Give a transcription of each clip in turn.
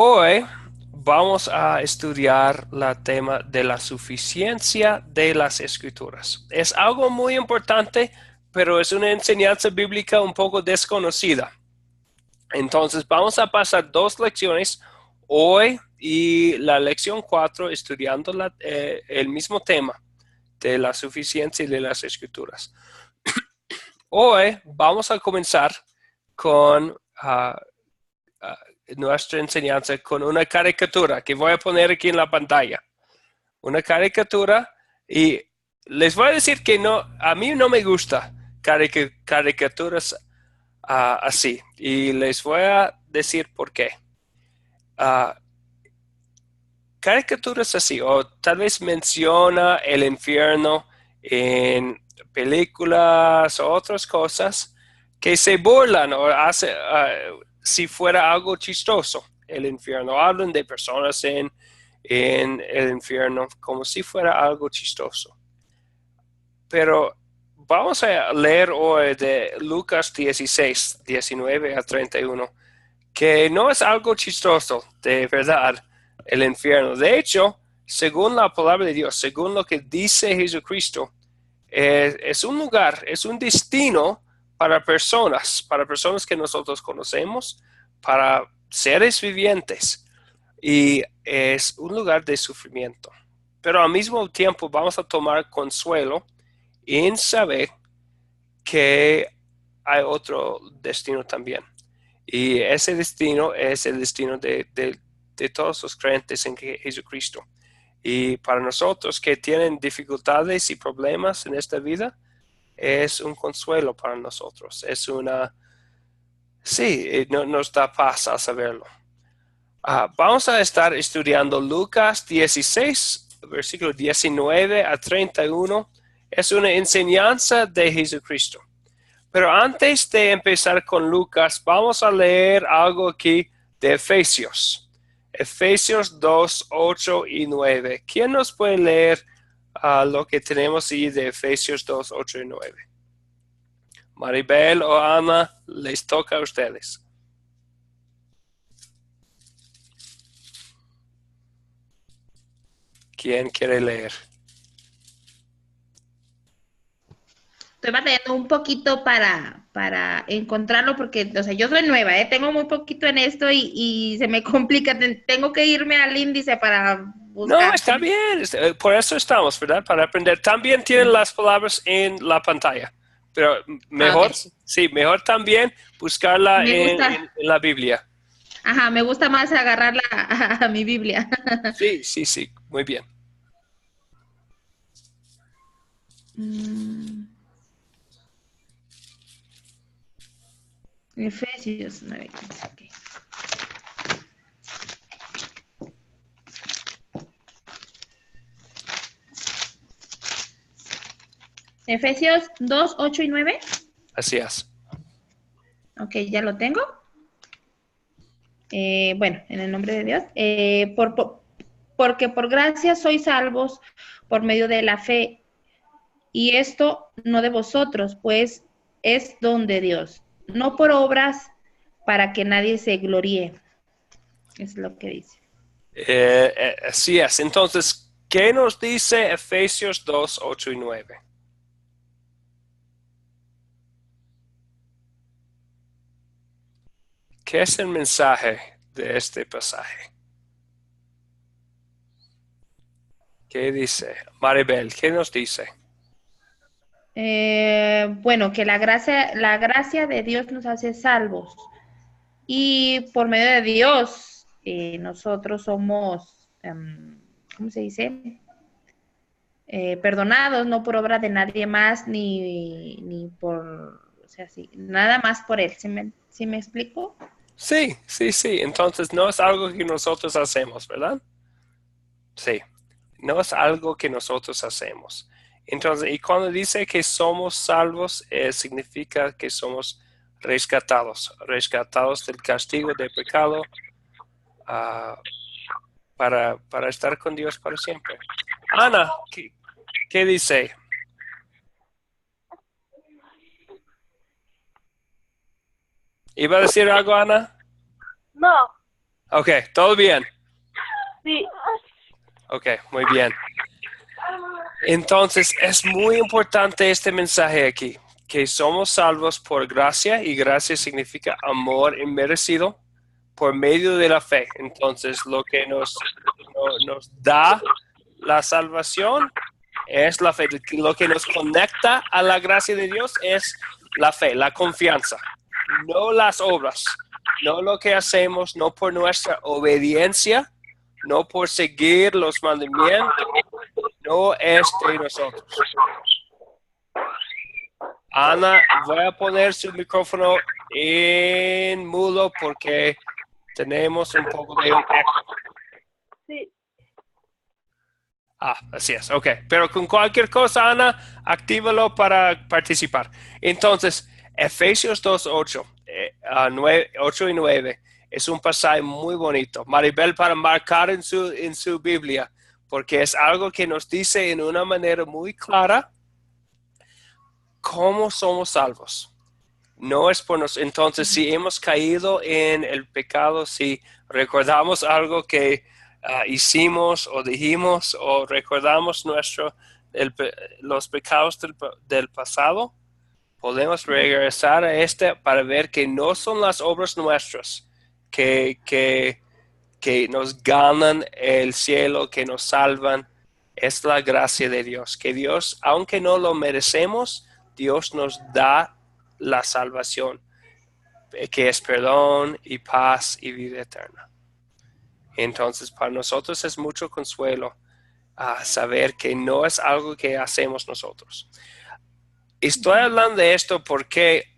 Hoy vamos a estudiar el tema de la suficiencia de las escrituras. Es algo muy importante, pero es una enseñanza bíblica un poco desconocida. Entonces vamos a pasar dos lecciones hoy y la lección 4 estudiando el mismo tema de la suficiencia de las escrituras. Hoy vamos a comenzar con nuestra enseñanza con una caricatura que voy a poner aquí en la pantalla. Una caricatura y les voy a decir que no, a mí no me gusta caricaturas así y les voy a decir por qué. Uh, Caricaturas así o tal vez menciona el infierno en películas o otras cosas que se burlan o hace si fuera algo chistoso el infierno. Hablan de personas en el infierno como si fuera algo chistoso. Pero vamos a leer hoy de Lucas 16, 19 a 31, que no es algo chistoso, de verdad, el infierno. De hecho, según la palabra de Dios, según lo que dice Jesucristo, es un lugar, es un destino para personas que nosotros conocemos, para seres vivientes, y es un lugar de sufrimiento. Pero al mismo tiempo vamos a tomar consuelo en saber que hay otro destino también. Y ese destino es el destino de todos los creyentes en Jesucristo. Y para nosotros que tienen dificultades y problemas en esta vida, es un consuelo para nosotros. Sí, nos da paz al saberlo. Vamos a estar estudiando Lucas 16, versículo 19 a 31. Es una enseñanza de Jesucristo. Pero antes de empezar con Lucas, vamos a leer algo aquí de Efesios. Efesios 2, 8 y 9. ¿Quién nos puede leer lo que tenemos ahí de Efesios 2, 8 y 9? Maribel o Ana, les toca a ustedes. ¿Quién quiere leer? Estoy batallando un poquito para encontrarlo porque, o sea, yo soy nueva, tengo muy poquito en esto y se me complica. Tengo que irme al índice para No, buscar. está bien. Por eso estamos, ¿verdad? Para aprender. También tienen las palabras en la pantalla. Pero Ah, mejor, ok. sí, mejor también buscarla Me gusta, en la Biblia. ajá, me gusta más agarrarla a mi Biblia. Sí, sí, sí, muy bien. Mm, Efesios 9, ok. Efesios 2, 8 y 9. Así es. Ok, ya lo tengo. Bueno, en el nombre de Dios. Porque por gracia sois salvos por medio de la fe. Y esto no de vosotros, pues es don de Dios, no por obras para que nadie se gloríe. Es lo que dice. Así es. Entonces, ¿qué nos dice Efesios 2, 8 y 9? ¿Qué es el mensaje de este pasaje? ¿Qué dice? Maribel, ¿qué nos dice? Bueno, que la gracia de Dios nos hace salvos y por medio de Dios nosotros somos, ¿cómo se dice? Perdonados, no por obra de nadie más, ni por, o sea, sí, nada más por Él. ¿Sí me explico? Sí, sí, sí. Entonces, no es algo que nosotros hacemos, ¿verdad? Sí, no es algo que nosotros hacemos. Entonces, y cuando dice que somos salvos, significa que somos rescatados, rescatados del castigo del pecado, ah, para estar con Dios para siempre. Ana, ¿qué dice? ¿Iba a decir algo, Ana? No, Ok, ¿todo bien? Sí. Ok, muy bien. Entonces, es muy importante este mensaje aquí, que somos salvos por gracia y gracia significa amor inmerecido por medio de la fe. Entonces, lo que nos da la salvación es la fe. Lo que nos conecta a la gracia de Dios es la fe, la confianza, no las obras, no lo que hacemos, no por nuestra obediencia, no por seguir los mandamientos, no es de nosotros. Ana, voy a poner su micrófono en mudo porque tenemos un poco de un eco. Sí. Así es, ok. Pero con cualquier cosa, Ana, actívalo para participar. Entonces, Efesios 2:8, 8 y 9, es un pasaje muy bonito. Maribel, para marcar en su Biblia, porque es algo que nos dice en una manera muy clara cómo somos salvos. No es por nosotros. Entonces, si hemos caído en el pecado, si recordamos algo que hicimos o dijimos o recordamos los pecados del pasado, podemos regresar a este para ver que no son las obras nuestras que, que, que nos ganan el cielo, que nos salvan. Es la gracia de Dios, que Dios, aunque no lo merecemos, Dios nos da la salvación, que es perdón y paz y vida eterna. Entonces, para nosotros es mucho consuelo saber que no es algo que hacemos nosotros. Estoy hablando de esto porque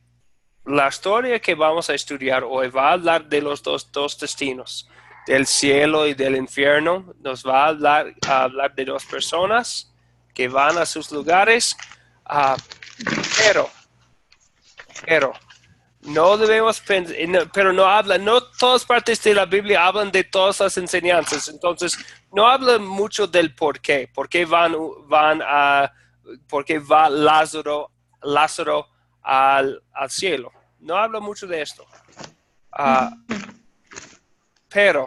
la historia que vamos a estudiar hoy va a hablar de los dos destinos, del cielo y del infierno. Nos va a hablar de dos personas que van a sus lugares, uh, pero, pero no debemos pensar, pero no habla, no todas partes de la Biblia hablan de todas las enseñanzas, entonces no habla mucho del por qué por qué va Lázaro al cielo. No habla mucho de esto. Uh, pero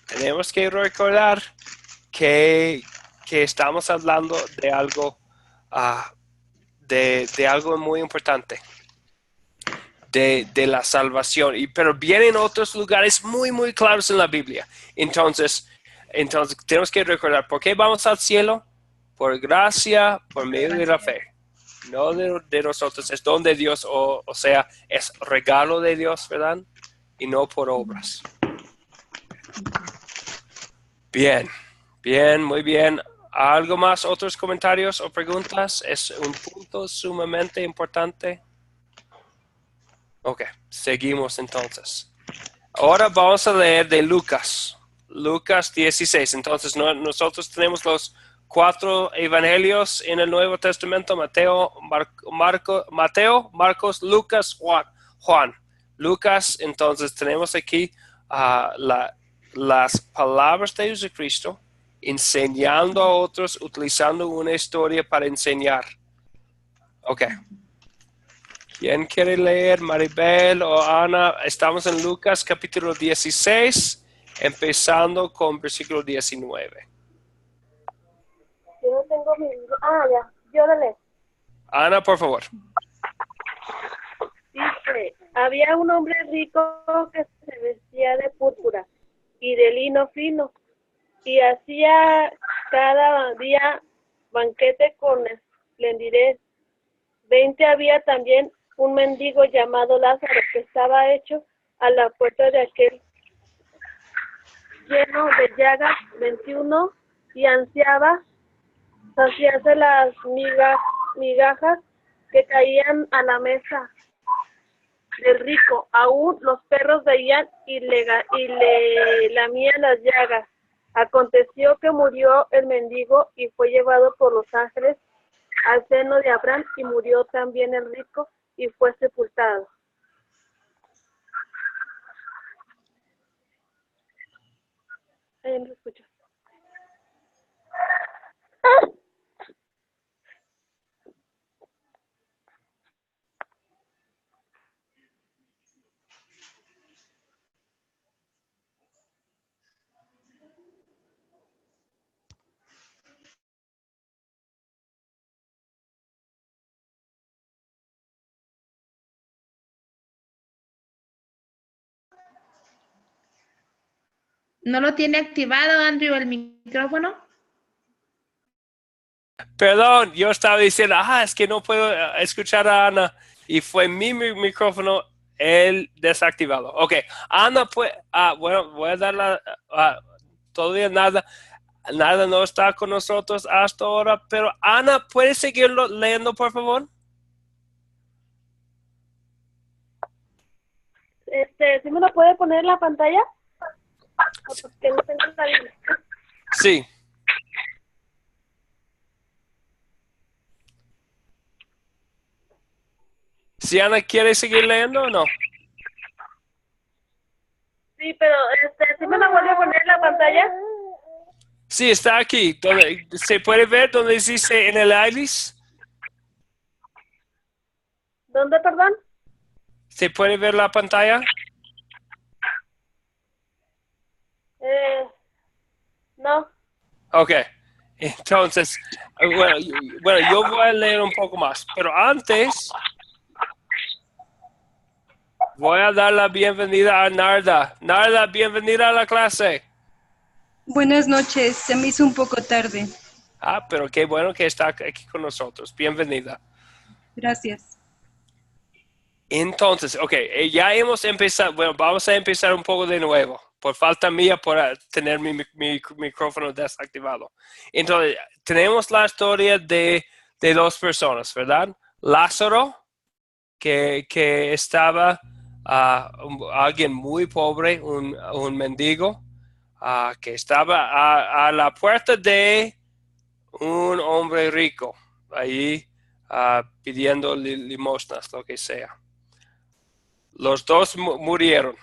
tenemos que recordar que estamos hablando de algo, uh, de algo muy importante. De la salvación, pero vienen otros lugares muy, muy claros en la Biblia. Entonces tenemos que recordar, ¿por qué vamos al cielo? Por gracia, por medio de la fe. No de nosotros, es don de Dios, o sea, es regalo de Dios, ¿verdad? Y no por obras. Bien, bien, muy bien. ¿Algo más? ¿Otros comentarios o preguntas? Es un punto sumamente importante. Ok, seguimos entonces. Ahora vamos a leer de Lucas, Lucas 16. Entonces nosotros tenemos los cuatro evangelios en el Nuevo Testamento: Mateo, Marcos, Lucas, Juan. Lucas, entonces tenemos aquí las palabras de Jesucristo enseñando a otros, utilizando una historia para enseñar. Ok. ¿Quién quiere leer? Maribel o Ana. Estamos en Lucas capítulo 16, empezando con versículo 19. Yo no tengo mi libro. Ya. Yo lo leo. Ana, por favor. Dice, había un hombre rico que se vestía de púrpura y de lino fino y hacía cada día banquete con esplendidez. 20 había también un mendigo llamado Lázaro que estaba hecho a la puerta de aquel lleno de llagas. 21 y ansiaba saciarse las migajas que caían a la mesa del rico. Aún los perros veían y le lamían las llagas. Aconteció que murió el mendigo y fue llevado por los ángeles al seno de Abraham, y murió también el rico y fue sepultado. No escucho. ¿No lo tiene activado, Andrew, el micrófono? Perdón, yo estaba diciendo, es que no puedo escuchar a Ana y fue mi micrófono el desactivado. Ok, Ana, pues, bueno, voy a darla, todavía nada no está con nosotros hasta ahora, pero Ana, ¿puedes seguirlo leyendo, por favor? ¿Sí me lo puede poner en la pantalla? Porque no tengo la Biblia. Sí. Si Ana quiere seguir leyendo o no. Sí, pero ¿sí me lo vuelve a poner en la pantalla? Sí, está aquí. ¿Se puede ver donde dice en el iris? ¿Dónde, perdón? ¿Se puede ver la pantalla? No. Ok. Entonces, bueno, yo voy a leer un poco más, pero antes voy a dar la bienvenida a Narda. Narda, bienvenida a la clase. Buenas noches, se me hizo un poco tarde. Pero qué bueno que está aquí con nosotros. Bienvenida. Gracias. Entonces, ok, ya hemos empezado, bueno, vamos a empezar un poco de nuevo, por falta mía por tener mi micrófono desactivado. Entonces, tenemos la historia de dos personas, ¿verdad? Lázaro, que estaba alguien muy pobre, un mendigo, que estaba a la puerta de un hombre rico, ahí pidiendo limosnas, lo que sea. Los dos murieron.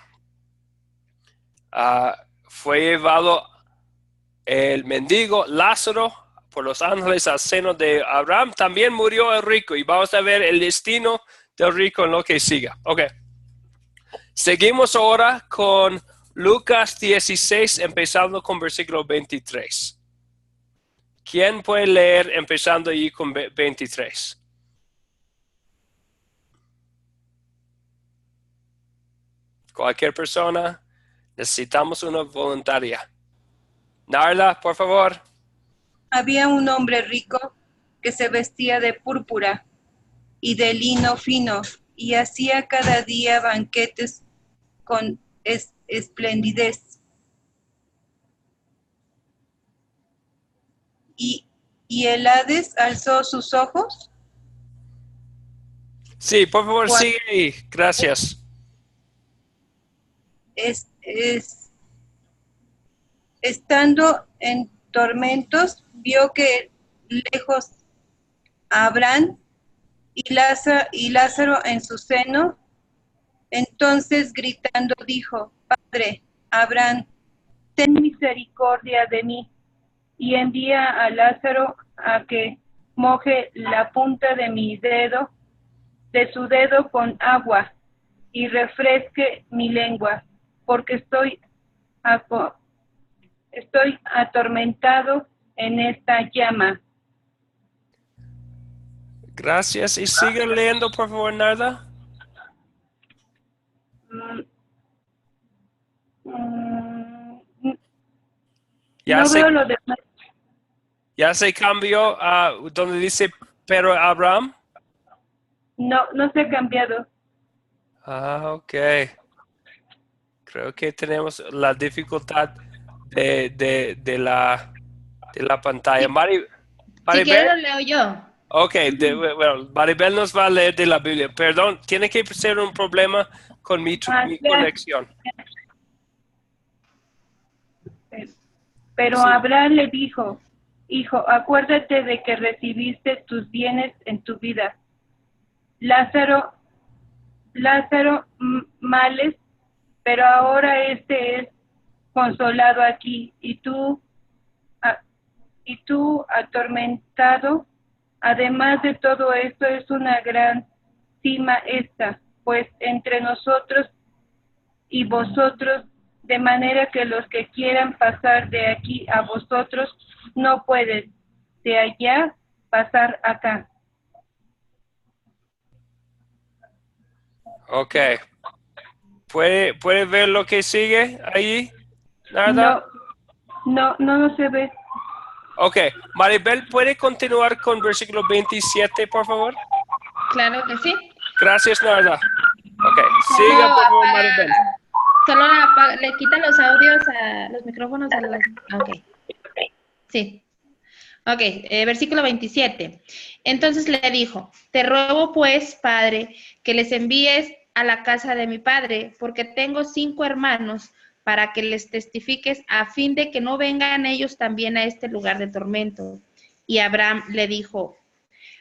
Fue llevado el mendigo Lázaro por los ángeles al seno de Abraham. También murió el rico y vamos a ver el destino del rico en lo que siga. Ok. Seguimos ahora con Lucas 16, empezando con versículo 23. ¿Quién puede leer empezando ahí con 23? Cualquier persona. Necesitamos una voluntaria. Narla, por favor. Había un hombre rico que se vestía de púrpura y de lino fino y hacía cada día banquetes con esplendidez. ¿Y el Hades alzó sus ojos? Sí, por favor, Cuando sigue ahí. Gracias. estando en tormentos, vio que lejos a Abraham y Lázaro en su seno. Entonces gritando dijo: Padre Abraham, ten misericordia de mí y envía a Lázaro a que moje la punta de su dedo con agua y refresque mi lengua, porque estoy atormentado en esta llama. Gracias. Y sigue leyendo, por favor, Narda. Ya No se, veo lo demás. ya se cambió a donde dice pero Abraham. No se ha cambiado. Ok. Creo que tenemos la dificultad de la pantalla. Si quiere lo Maribel. leo yo. Ok, bueno, Maribel nos va a leer de la Biblia. Perdón, tiene que ser un problema con mi Ya. conexión. Pero Sí. Abraham le dijo: Hijo, acuérdate de que recibiste tus bienes en tu vida. Lázaro males, pero ahora este es consolado aquí y tú atormentado. Además de todo esto es una gran cima esta, pues entre nosotros y vosotros, de manera que los que quieran pasar de aquí a vosotros no pueden de allá pasar acá. Ok. ¿Puede ver lo que sigue ahí? Nada. No se ve. Ok, Maribel, ¿puede continuar con versículo 27, por favor? Claro que sí. Gracias, Narda. Ok, siga, por favor, Maribel. Solo le quitan los audios a los micrófonos a las... Ok. Sí. Ok, versículo 27. Entonces le dijo, te ruego pues, padre, que les envíes a la casa de mi padre, porque tengo 5 hermanos, para que les testifiques a fin de que no vengan ellos también a este lugar de tormento. Y Abraham le dijo,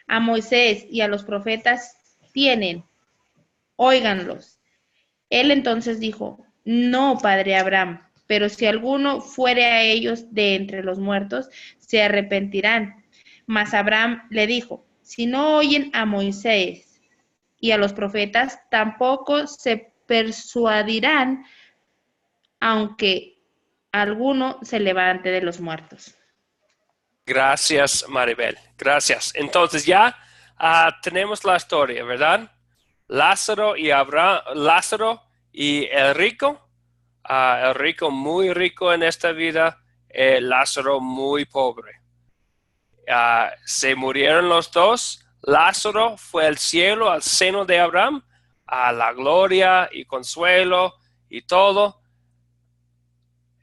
a Moisés y a los profetas tienen, óiganlos. Él entonces dijo, no, padre Abraham, pero si alguno fuere a ellos de entre los muertos, se arrepentirán. Mas Abraham le dijo, si no oyen a Moisés y a los profetas, tampoco se persuadirán, aunque alguno se levante de los muertos. Gracias, Maribel. Gracias. Entonces ya tenemos la historia, ¿verdad? Lázaro y el rico. El rico muy rico en esta vida, Lázaro muy pobre. Se murieron los dos. Lázaro fue al cielo, al seno de Abraham, a la gloria y consuelo y todo.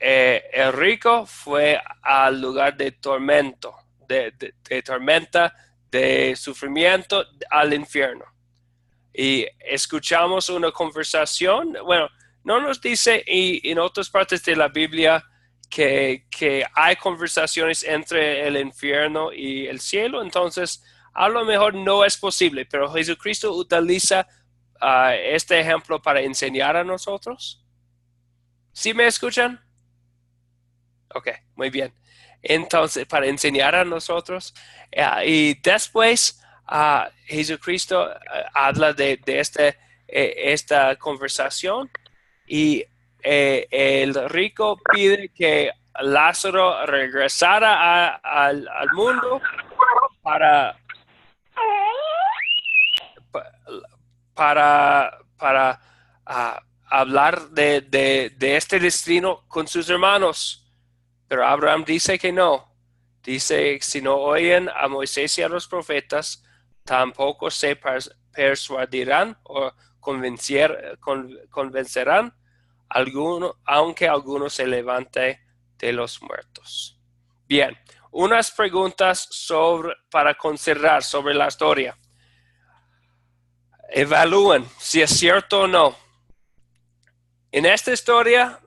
El rico fue al lugar de tormento, de tormenta, de sufrimiento, al infierno. Y escuchamos una conversación, bueno, no nos dice y en otras partes de la Biblia que hay conversaciones entre el infierno y el cielo, entonces a lo mejor no es posible, pero Jesucristo utiliza este ejemplo para enseñar a nosotros. ¿Sí me escuchan? Ok, muy bien. Entonces, para enseñar a nosotros, y después Jesucristo habla de esta conversación y el rico pide que Lázaro regresara al mundo para hablar de este destino con sus hermanos. Pero Abraham dice que no. Dice, si no oyen a Moisés y a los profetas, tampoco se persuadirán o convencerán aunque alguno se levante de los muertos. Bien, unas preguntas para considerar sobre la historia. Evalúen si es cierto o no. En esta historia,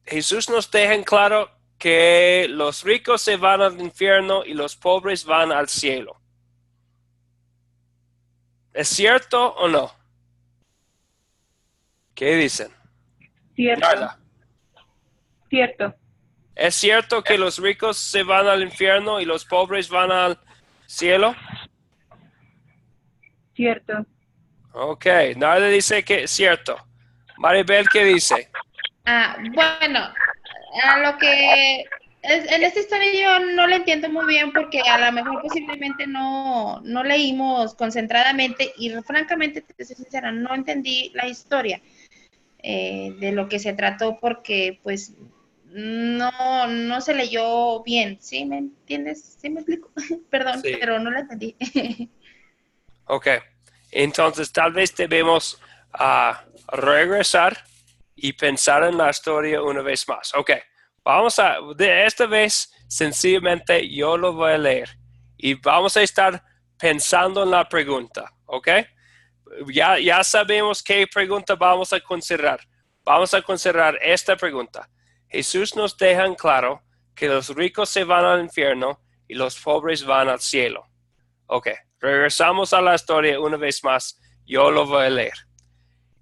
Jesús nos deja en claro que los ricos se van al infierno y los pobres van al cielo. ¿Es cierto o no? ¿Qué dicen? Cierto. Nada. Cierto. ¿Es cierto que los ricos se van al infierno y los pobres van al cielo? Cierto. Ok, nadie dice que es cierto. Maribel, ¿qué dice? Bueno, a lo que en esta historia yo no la entiendo muy bien porque a lo mejor posiblemente no leímos concentradamente y francamente, te soy sincera, no entendí la historia de lo que se trató porque pues no se leyó bien, ¿sí me entiendes? ¿Sí me explico? Perdón, Sí. pero no la entendí. Ok, entonces tal vez debemos regresar y pensar en la historia una vez más. Ok, de esta vez sencillamente yo lo voy a leer y vamos a estar pensando en la pregunta, ok. Ya sabemos qué pregunta vamos a considerar. Vamos a considerar esta pregunta. Jesús nos deja en claro que los ricos se van al infierno y los pobres van al cielo. Ok, regresamos a la historia una vez más. Yo lo voy a leer.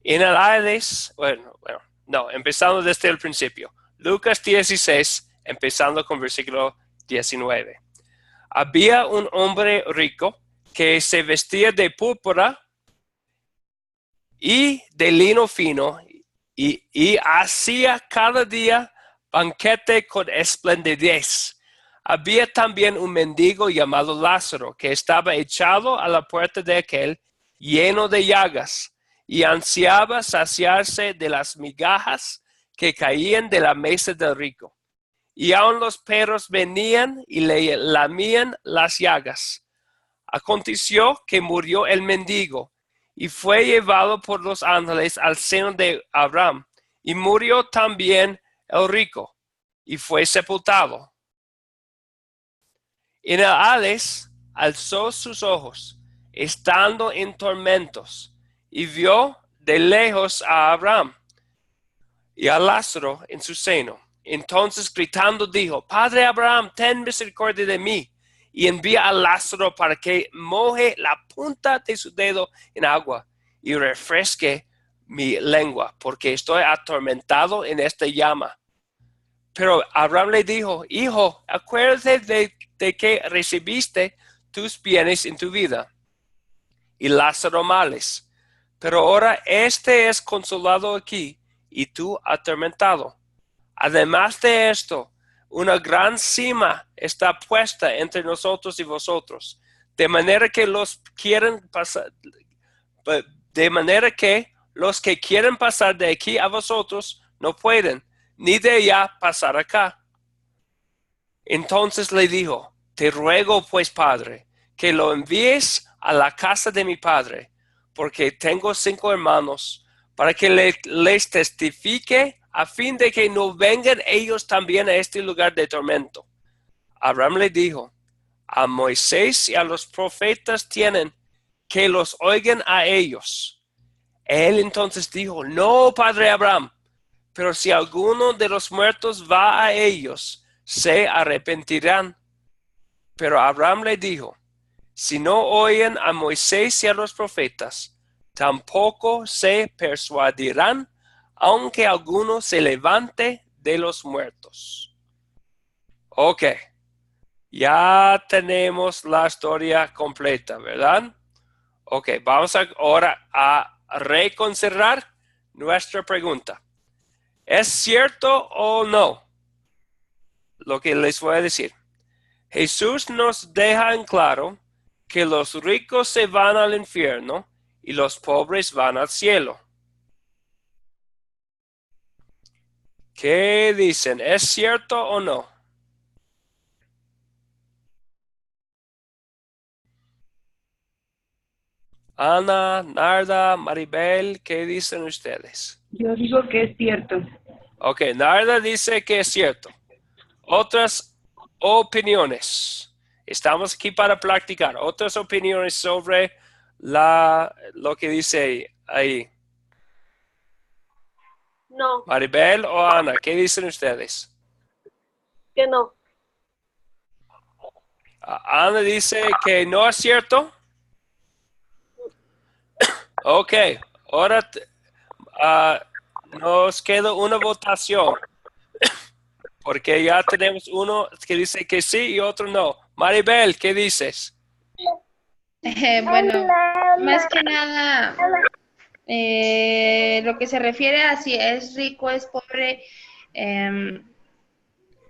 En el Hades, empezando desde el principio. Lucas 16, empezando con versículo 19. Había un hombre rico que se vestía de púrpura y de lino fino y hacía cada día banquete con esplendidez. Había también un mendigo llamado Lázaro que estaba echado a la puerta de aquel, lleno de llagas, y ansiaba saciarse de las migajas que caían de la mesa del rico. Y aun los perros venían y le lamían las llagas. Aconteció que murió el mendigo y fue llevado por los ángeles al seno de Abraham. Y murió también el rico y fue sepultado. En el Hades alzó sus ojos, estando en tormentos, y vio de lejos a Abraham y a Lázaro en su seno. Entonces gritando dijo: Padre Abraham, ten misericordia de mí, y envía a Lázaro para que moje la punta de su dedo en agua y refresque mi lengua, porque estoy atormentado en esta llama. Pero Abraham le dijo: Hijo, acuérdate de que recibiste tus bienes en tu vida, y Lázaro males. Pero ahora este es consolado aquí, y tú atormentado. Además de esto, una gran cima está puesta entre nosotros y vosotros, de manera que los que quieren pasar de aquí a vosotros no pueden, ni de allá pasar acá. Entonces le dijo: Te ruego pues, Padre, que lo envíes a la casa de mi padre, porque tengo 5 hermanos, para que les testifique, a fin de que no vengan ellos también a este lugar de tormento. Abraham le dijo: A Moisés y a los profetas tienen, que los oigan a ellos. Él entonces dijo: No, padre Abraham, pero si alguno de los muertos va a ellos, se arrepentirán. Pero Abraham le dijo: Si no oyen a Moisés y a los profetas, tampoco se persuadirán, aunque alguno se levante de los muertos. Ok, ya tenemos la historia completa, ¿verdad? Ok, vamos ahora a reconsiderar nuestra pregunta. ¿Es cierto o no lo que les voy a decir? Jesús nos deja en claro que los ricos se van al infierno y los pobres van al cielo. ¿Qué dicen? ¿Es cierto o no? Ana, Narda, Maribel, ¿qué dicen ustedes? Yo digo que es cierto. Ok, Narda dice que es cierto. Otras opiniones. Estamos aquí para practicar. Otras opiniones sobre lo que dice ahí. No, Maribel o Ana, ¿qué dicen ustedes? que no. Ana dice que no es cierto. Ok, ahora nos queda una votación, porque ya tenemos uno que dice que sí y otro no. Maribel, ¿qué dices? Bueno, más que nada, lo que se refiere a si es rico, es pobre,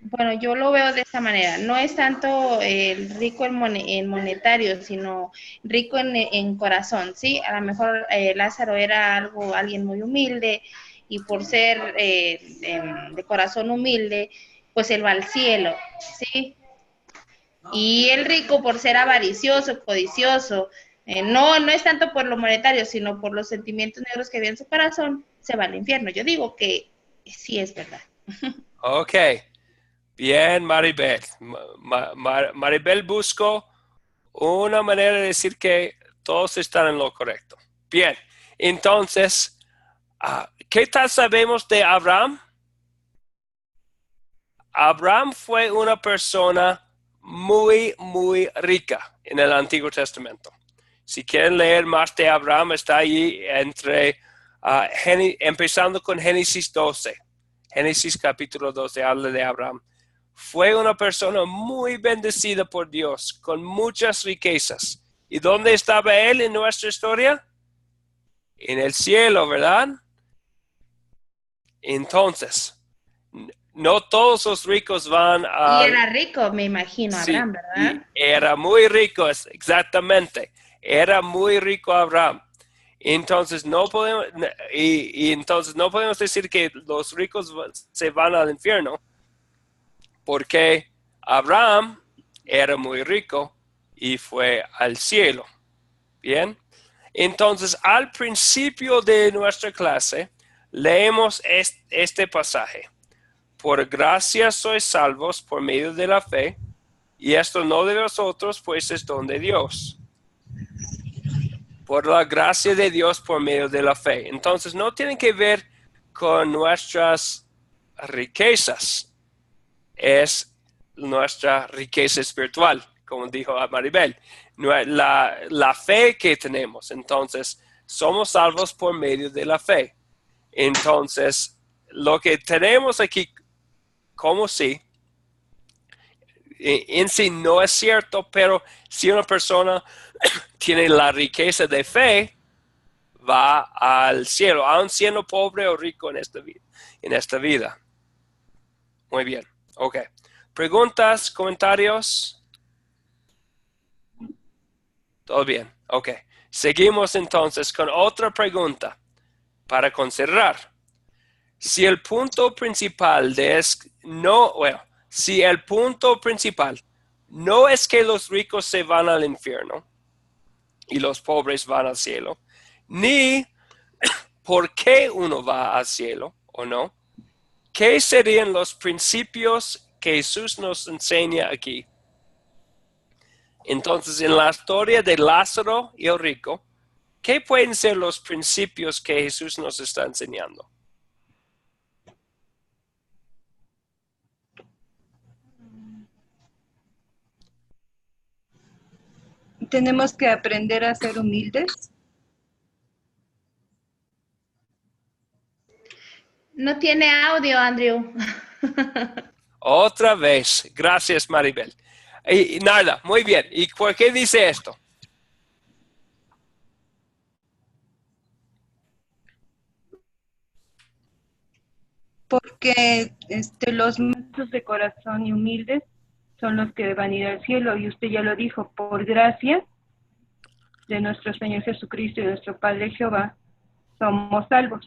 bueno, yo lo veo de esta manera. No es tanto el rico en monetario, sino rico en corazón, ¿sí? A lo mejor Lázaro era alguien muy humilde y por ser de corazón humilde, pues él va al cielo, ¿sí? Y el rico por ser avaricioso, codicioso, no es tanto por lo monetario, sino por los sentimientos negros que había en su corazón, se va al infierno. Yo digo que sí es verdad. Ok, bien, Maribel. Maribel buscó una manera de decir que todos están en lo correcto. Bien, entonces, ¿qué tal sabemos de Abraham? Abraham fue una persona muy, muy rica en el Antiguo Testamento. Si quieren leer más de Abraham, está ahí empezando con Génesis 12. Génesis capítulo 12 habla de Abraham. Fue una persona muy bendecida por Dios, con muchas riquezas. ¿Y dónde estaba él en nuestra historia? En el cielo, ¿verdad? Entonces, no todos los ricos van a... Y era rico, me imagino, Sí, Abraham, ¿verdad? y era muy rico, exactamente. Era muy rico Abraham. Entonces no podemos, y entonces no podemos decir que los ricos se van al infierno, porque Abraham era muy rico y fue al cielo. Bien, entonces al principio de nuestra clase leemos este pasaje. Por gracia sois salvos por medio de la fe, y esto no de vosotros, pues es don de Dios. Por la gracia de Dios por medio de la fe. Entonces no tienen que ver con nuestras riquezas, es nuestra riqueza espiritual, como dijo Maribel, la fe que tenemos. Entonces somos salvos por medio de la fe. Entonces lo que tenemos aquí como sí, en sí no es cierto, pero si una persona tiene la riqueza de fe, va al cielo, aun siendo pobre o rico en esta vida. Muy bien, ok. ¿Preguntas, comentarios? Todo bien, ok. Seguimos entonces con otra pregunta para considerar. Si el punto principal si el punto principal no es que los ricos se van al infierno y los pobres van al cielo, ni por qué uno va al cielo o no, ¿qué serían los principios que Jesús nos enseña aquí? Entonces, en la historia de Lázaro y el rico, ¿qué pueden ser los principios que Jesús nos está enseñando? Tenemos que aprender a ser humildes. No tiene audio, Andrew. Otra vez. Gracias, Maribel. Y nada, muy bien. ¿Y por qué dice esto? Porque los mansos de corazón y humildes son los que van a ir al cielo. Y usted ya lo dijo, por gracia de nuestro Señor Jesucristo y de nuestro Padre Jehová, somos salvos.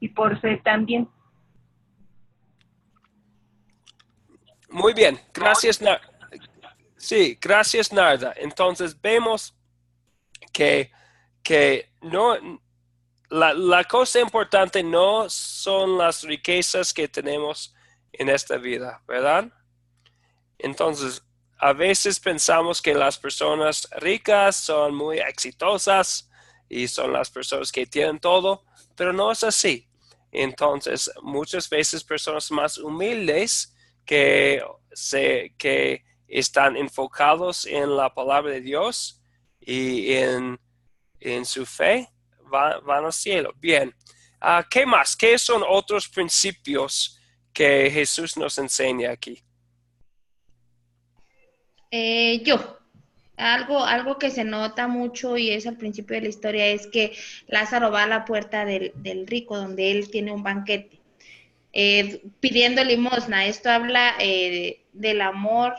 Y por ser también. Muy bien. Gracias, sí, gracias, Narda. Entonces vemos que no, la cosa importante no son las riquezas que tenemos en esta vida, ¿verdad? Entonces, a veces pensamos que las personas ricas son muy exitosas y son las personas que tienen todo, pero no es así. Entonces, muchas veces personas más humildes que están enfocados en la palabra de Dios y en su fe, van al cielo. Bien, ¿qué más? ¿Qué son otros principios que Jesús nos enseña aquí? Algo que se nota mucho y es al principio de la historia es que Lázaro va a la puerta del rico, donde él tiene un banquete, pidiendo limosna. Esto habla del amor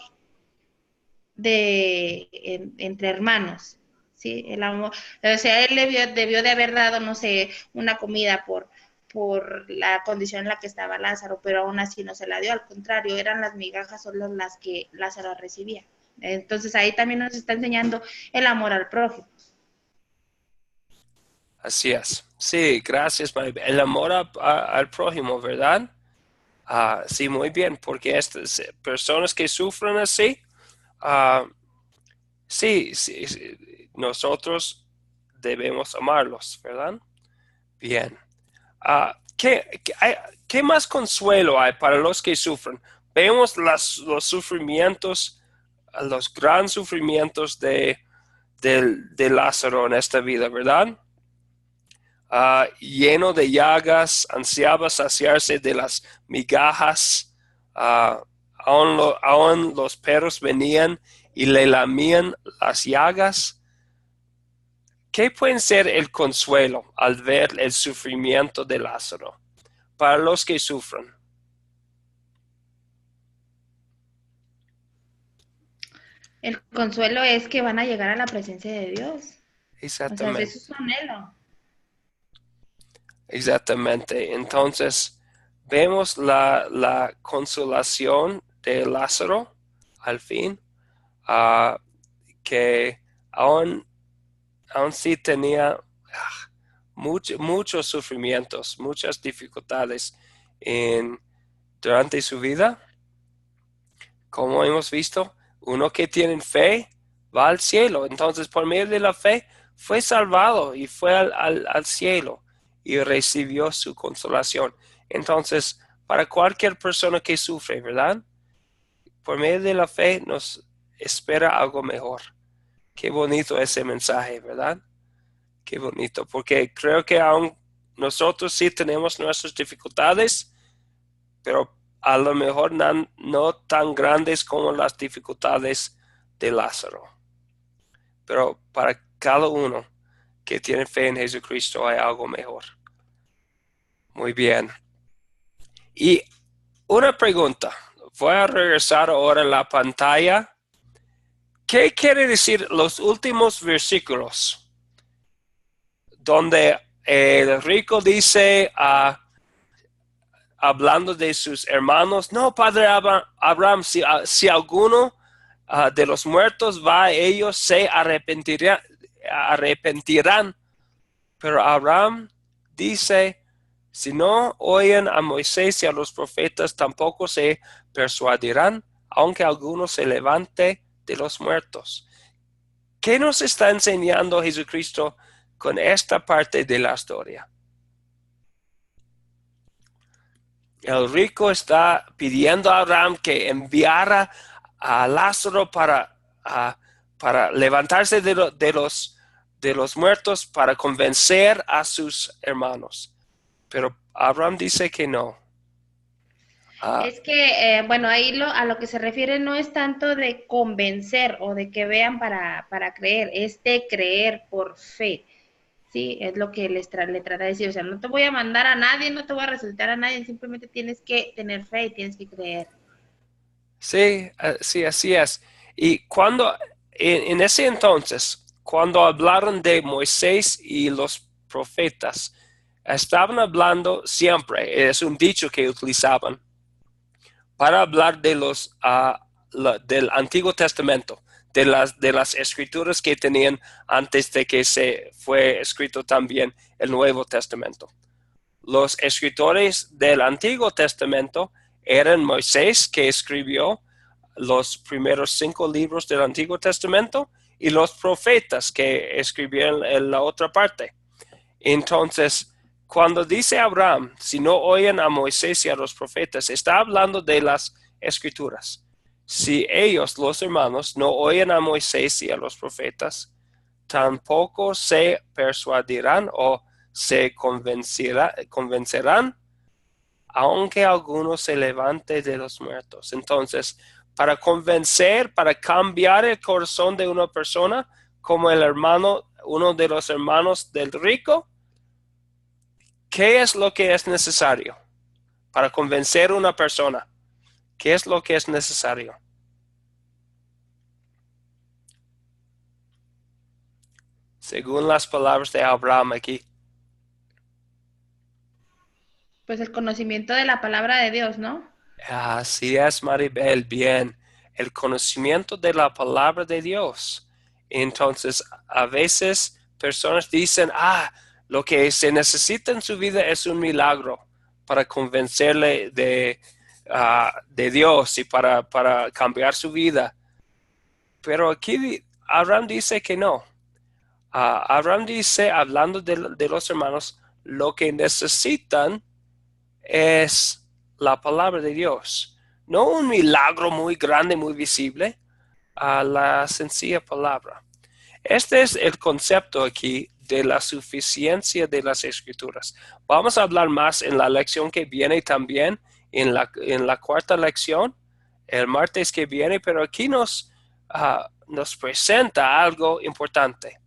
entre hermanos, ¿sí? El amor, o sea, él debió de haber dado, no sé, una comida por la condición en la que estaba Lázaro, pero aún así no se la dio, al contrario, eran las migajas solo las que Lázaro recibía. Entonces ahí también nos está enseñando el amor al prójimo. Así es. Sí, gracias, Maribel. El amor al prójimo, ¿verdad? Sí, muy bien, porque estas personas que sufren así, sí, nosotros debemos amarlos, ¿verdad? Bien. ¿Qué más consuelo hay para los que sufren? Vemos los sufrimientos, los grandes sufrimientos de Lázaro en esta vida, ¿verdad? Lleno de llagas, ansiaba saciarse de las migajas. Aún los perros venían y le lamían las llagas. ¿Qué puede ser el consuelo al ver el sufrimiento de Lázaro para los que sufren? El consuelo es que van a llegar a la presencia de Dios. O sea, Exactamente. eso es su anhelo. Exactamente. Entonces, vemos la consolación de Lázaro al fin, ah, que aún sí tenía muchos sufrimientos, muchas dificultades durante su vida. Como hemos visto, uno que tiene fe va al cielo. Entonces, por medio de la fe, fue salvado y fue al cielo y recibió su consolación. Entonces, para cualquier persona que sufre, ¿verdad? Por medio de la fe nos espera algo mejor. Qué bonito ese mensaje, ¿verdad? Qué bonito, porque creo que aún nosotros sí tenemos nuestras dificultades, pero a lo mejor no tan grandes como las dificultades de Lázaro. Pero para cada uno que tiene fe en Jesucristo hay algo mejor. Muy bien. Y una pregunta. Voy a regresar ahora a la pantalla. ¿Qué quiere decir los últimos versículos? Donde el rico dice, hablando de sus hermanos, no, padre Abraham, si alguno de los muertos va, ellos se arrepentirán. Pero Abraham dice, si no oyen a Moisés y a los profetas, tampoco se persuadirán, aunque alguno se levante de los muertos. ¿Qué nos está enseñando Jesucristo con esta parte de la historia? El rico está pidiendo a Abraham que enviara a Lázaro para levantarse de los muertos, para convencer a sus hermanos. Pero Abraham dice que no. Es que, bueno, ahí a lo que se refiere no es tanto de convencer o de que vean para creer, es de creer por fe. Sí, es lo que le trata de decir. O sea, no te voy a mandar a nadie, no te voy a resultar a nadie, simplemente tienes que tener fe y tienes que creer. Sí, sí, así es. Y en ese entonces, cuando hablaron de Moisés y los profetas, estaban hablando siempre, es un dicho que utilizaban, para hablar de del Antiguo Testamento, de las escrituras que tenían antes de que se fue escrito también el Nuevo Testamento. Los escritores del Antiguo Testamento eran Moisés, que escribió los primeros 5 libros del Antiguo Testamento, y los profetas, que escribieron en la otra parte. Entonces, cuando dice Abraham, si no oyen a Moisés y a los profetas, está hablando de las escrituras. Si ellos, los hermanos, no oyen a Moisés y a los profetas, tampoco se persuadirán o se convencerán, aunque alguno se levante de los muertos. Entonces, para convencer, para cambiar el corazón de una persona, como el hermano, uno de los hermanos del rico, ¿qué es lo que es necesario para convencer a una persona? ¿Qué es lo que es necesario? Según las palabras de Abraham aquí. Pues el conocimiento de la palabra de Dios, ¿no? Así es, Maribel, bien. El conocimiento de la palabra de Dios. Entonces, a veces personas dicen, lo que se necesita en su vida es un milagro para convencerle de Dios y para cambiar su vida. Pero aquí Abraham dice que no. Abraham dice, hablando de los hermanos, lo que necesitan es la palabra de Dios. No un milagro muy grande, muy visible, a la sencilla palabra. Este es el concepto aquí de la suficiencia de las escrituras. Vamos a hablar más en la lección que viene también, en la cuarta lección, el martes que viene, pero aquí nos presenta algo importante,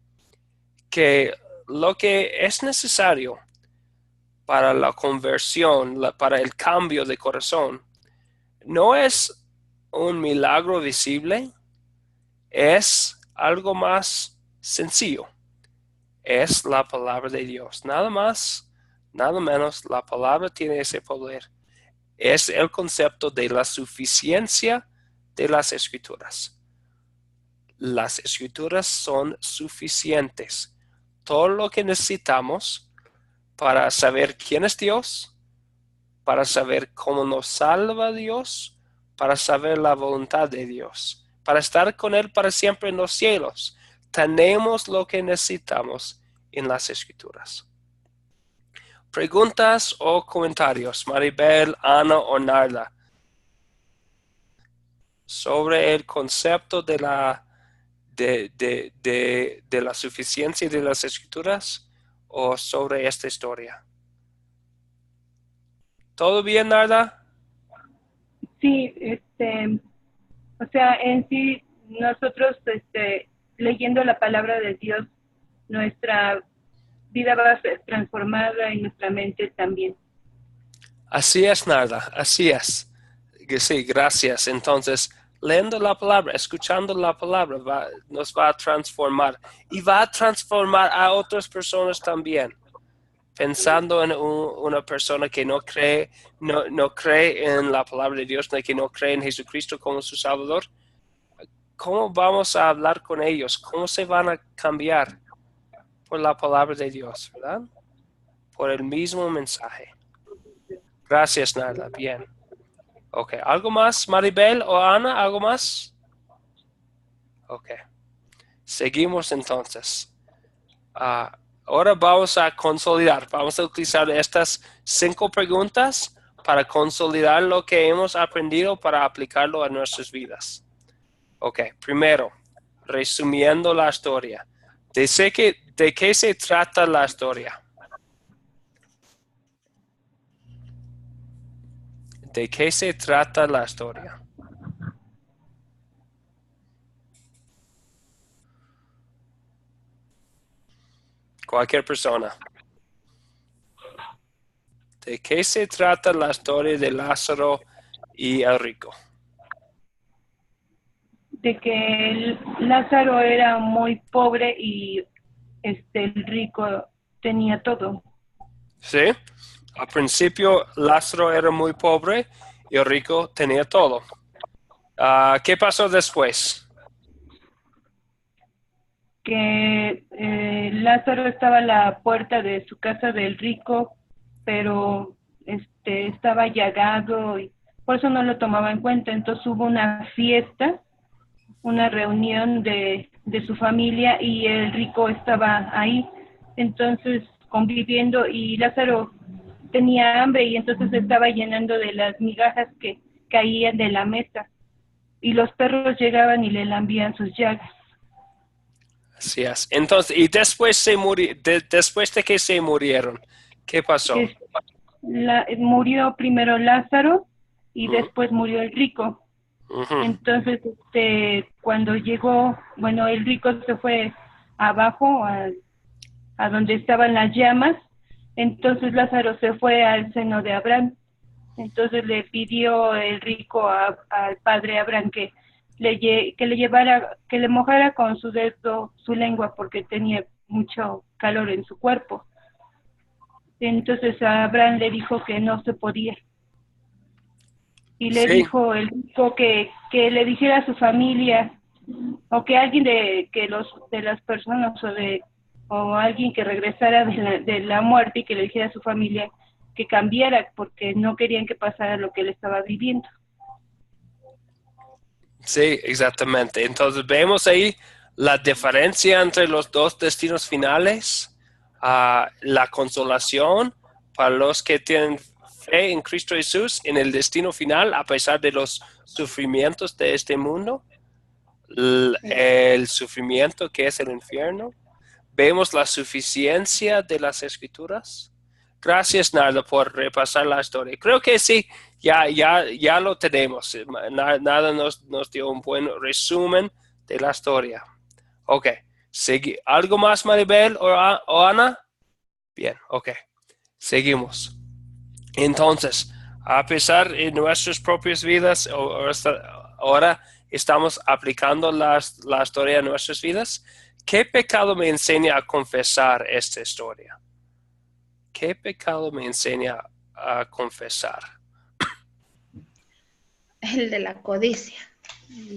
que lo que es necesario para la conversión, para el cambio de corazón, no es un milagro visible, es algo más sencillo. Es la palabra de Dios. Nada más Nada menos, la palabra tiene ese poder. Es el concepto de la suficiencia de las Escrituras. Las Escrituras son suficientes. Todo lo que necesitamos para saber quién es Dios, para saber cómo nos salva Dios, para saber la voluntad de Dios, para estar con Él para siempre en los cielos. Tenemos lo que necesitamos en las Escrituras. ¿Preguntas o comentarios, Maribel, Ana o Narda, sobre el concepto de la suficiencia de las Escrituras o sobre esta historia? ¿Todo bien, Narda? Sí, o sea, en sí, nosotros, leyendo la palabra de Dios, nuestra vida va a ser transformada y nuestra mente también. Así es, Narda, así es. Sí, gracias. Entonces, leyendo la palabra, escuchando la palabra, nos va a transformar y va a transformar a otras personas también. Pensando en una persona que no cree en la palabra de Dios, que no cree en Jesucristo como su Salvador, ¿cómo vamos a hablar con ellos? ¿Cómo se van a cambiar por la palabra de Dios, verdad? Por el mismo mensaje. Gracias, Narda. Bien. Ok. ¿Algo más, Maribel o Ana? ¿Algo más? Ok. Seguimos entonces. Ahora vamos a consolidar. Vamos a utilizar estas 5 preguntas para consolidar lo que hemos aprendido para aplicarlo a nuestras vidas. Ok. Primero, resumiendo la historia. ¿De qué se trata la historia? ¿De qué se trata la historia? Cualquier persona. ¿De qué se trata la historia de Lázaro y el rico? De que Lázaro era muy pobre y el rico tenía todo. ¿Sí? Al principio Lázaro era muy pobre y el rico tenía todo. ¿Qué pasó después? Que Lázaro estaba a la puerta de su casa del rico, pero estaba llagado y por eso no lo tomaba en cuenta. Entonces hubo una fiesta, una reunión de su familia y el rico estaba ahí, entonces conviviendo, y Lázaro tenía hambre y entonces estaba llenando de las migajas que caían de la mesa y los perros llegaban y le lambían sus llagas. Así es. Entonces, y después después de que se murieron, ¿qué pasó? Murió primero Lázaro y después murió el rico. Entonces, cuando llegó, bueno, el rico se fue abajo a donde estaban las llamas, entonces Lázaro se fue al seno de Abraham. Entonces le pidió el rico al padre Abraham que le mojara con su dedo su lengua porque tenía mucho calor en su cuerpo. Entonces Abraham le dijo que no se podía. Y le dijo el rico que le dijera a su familia, o que alguien de las personas o alguien que regresara de la muerte y que le dijera a su familia que cambiara porque no querían que pasara lo que él estaba viviendo. Sí, exactamente. Entonces vemos ahí la diferencia entre los dos destinos finales, la consolación para los que tienen fe en Cristo Jesús en el destino final a pesar de los sufrimientos de este mundo, el sufrimiento que es el infierno. Vemos la suficiencia de las Escrituras. Gracias, Narda, por repasar la historia. Creo que sí, ya lo tenemos. Narda nos dio un buen resumen de la historia. Ok. ¿Algo más, Maribel o Ana? Bien, ok. Seguimos. Entonces, a pesar de nuestras propias vidas, ahora estamos aplicando la historia a nuestras vidas. ¿Qué pecado me enseña a confesar esta historia? ¿qué pecado me enseña a confesar? El de la codicia.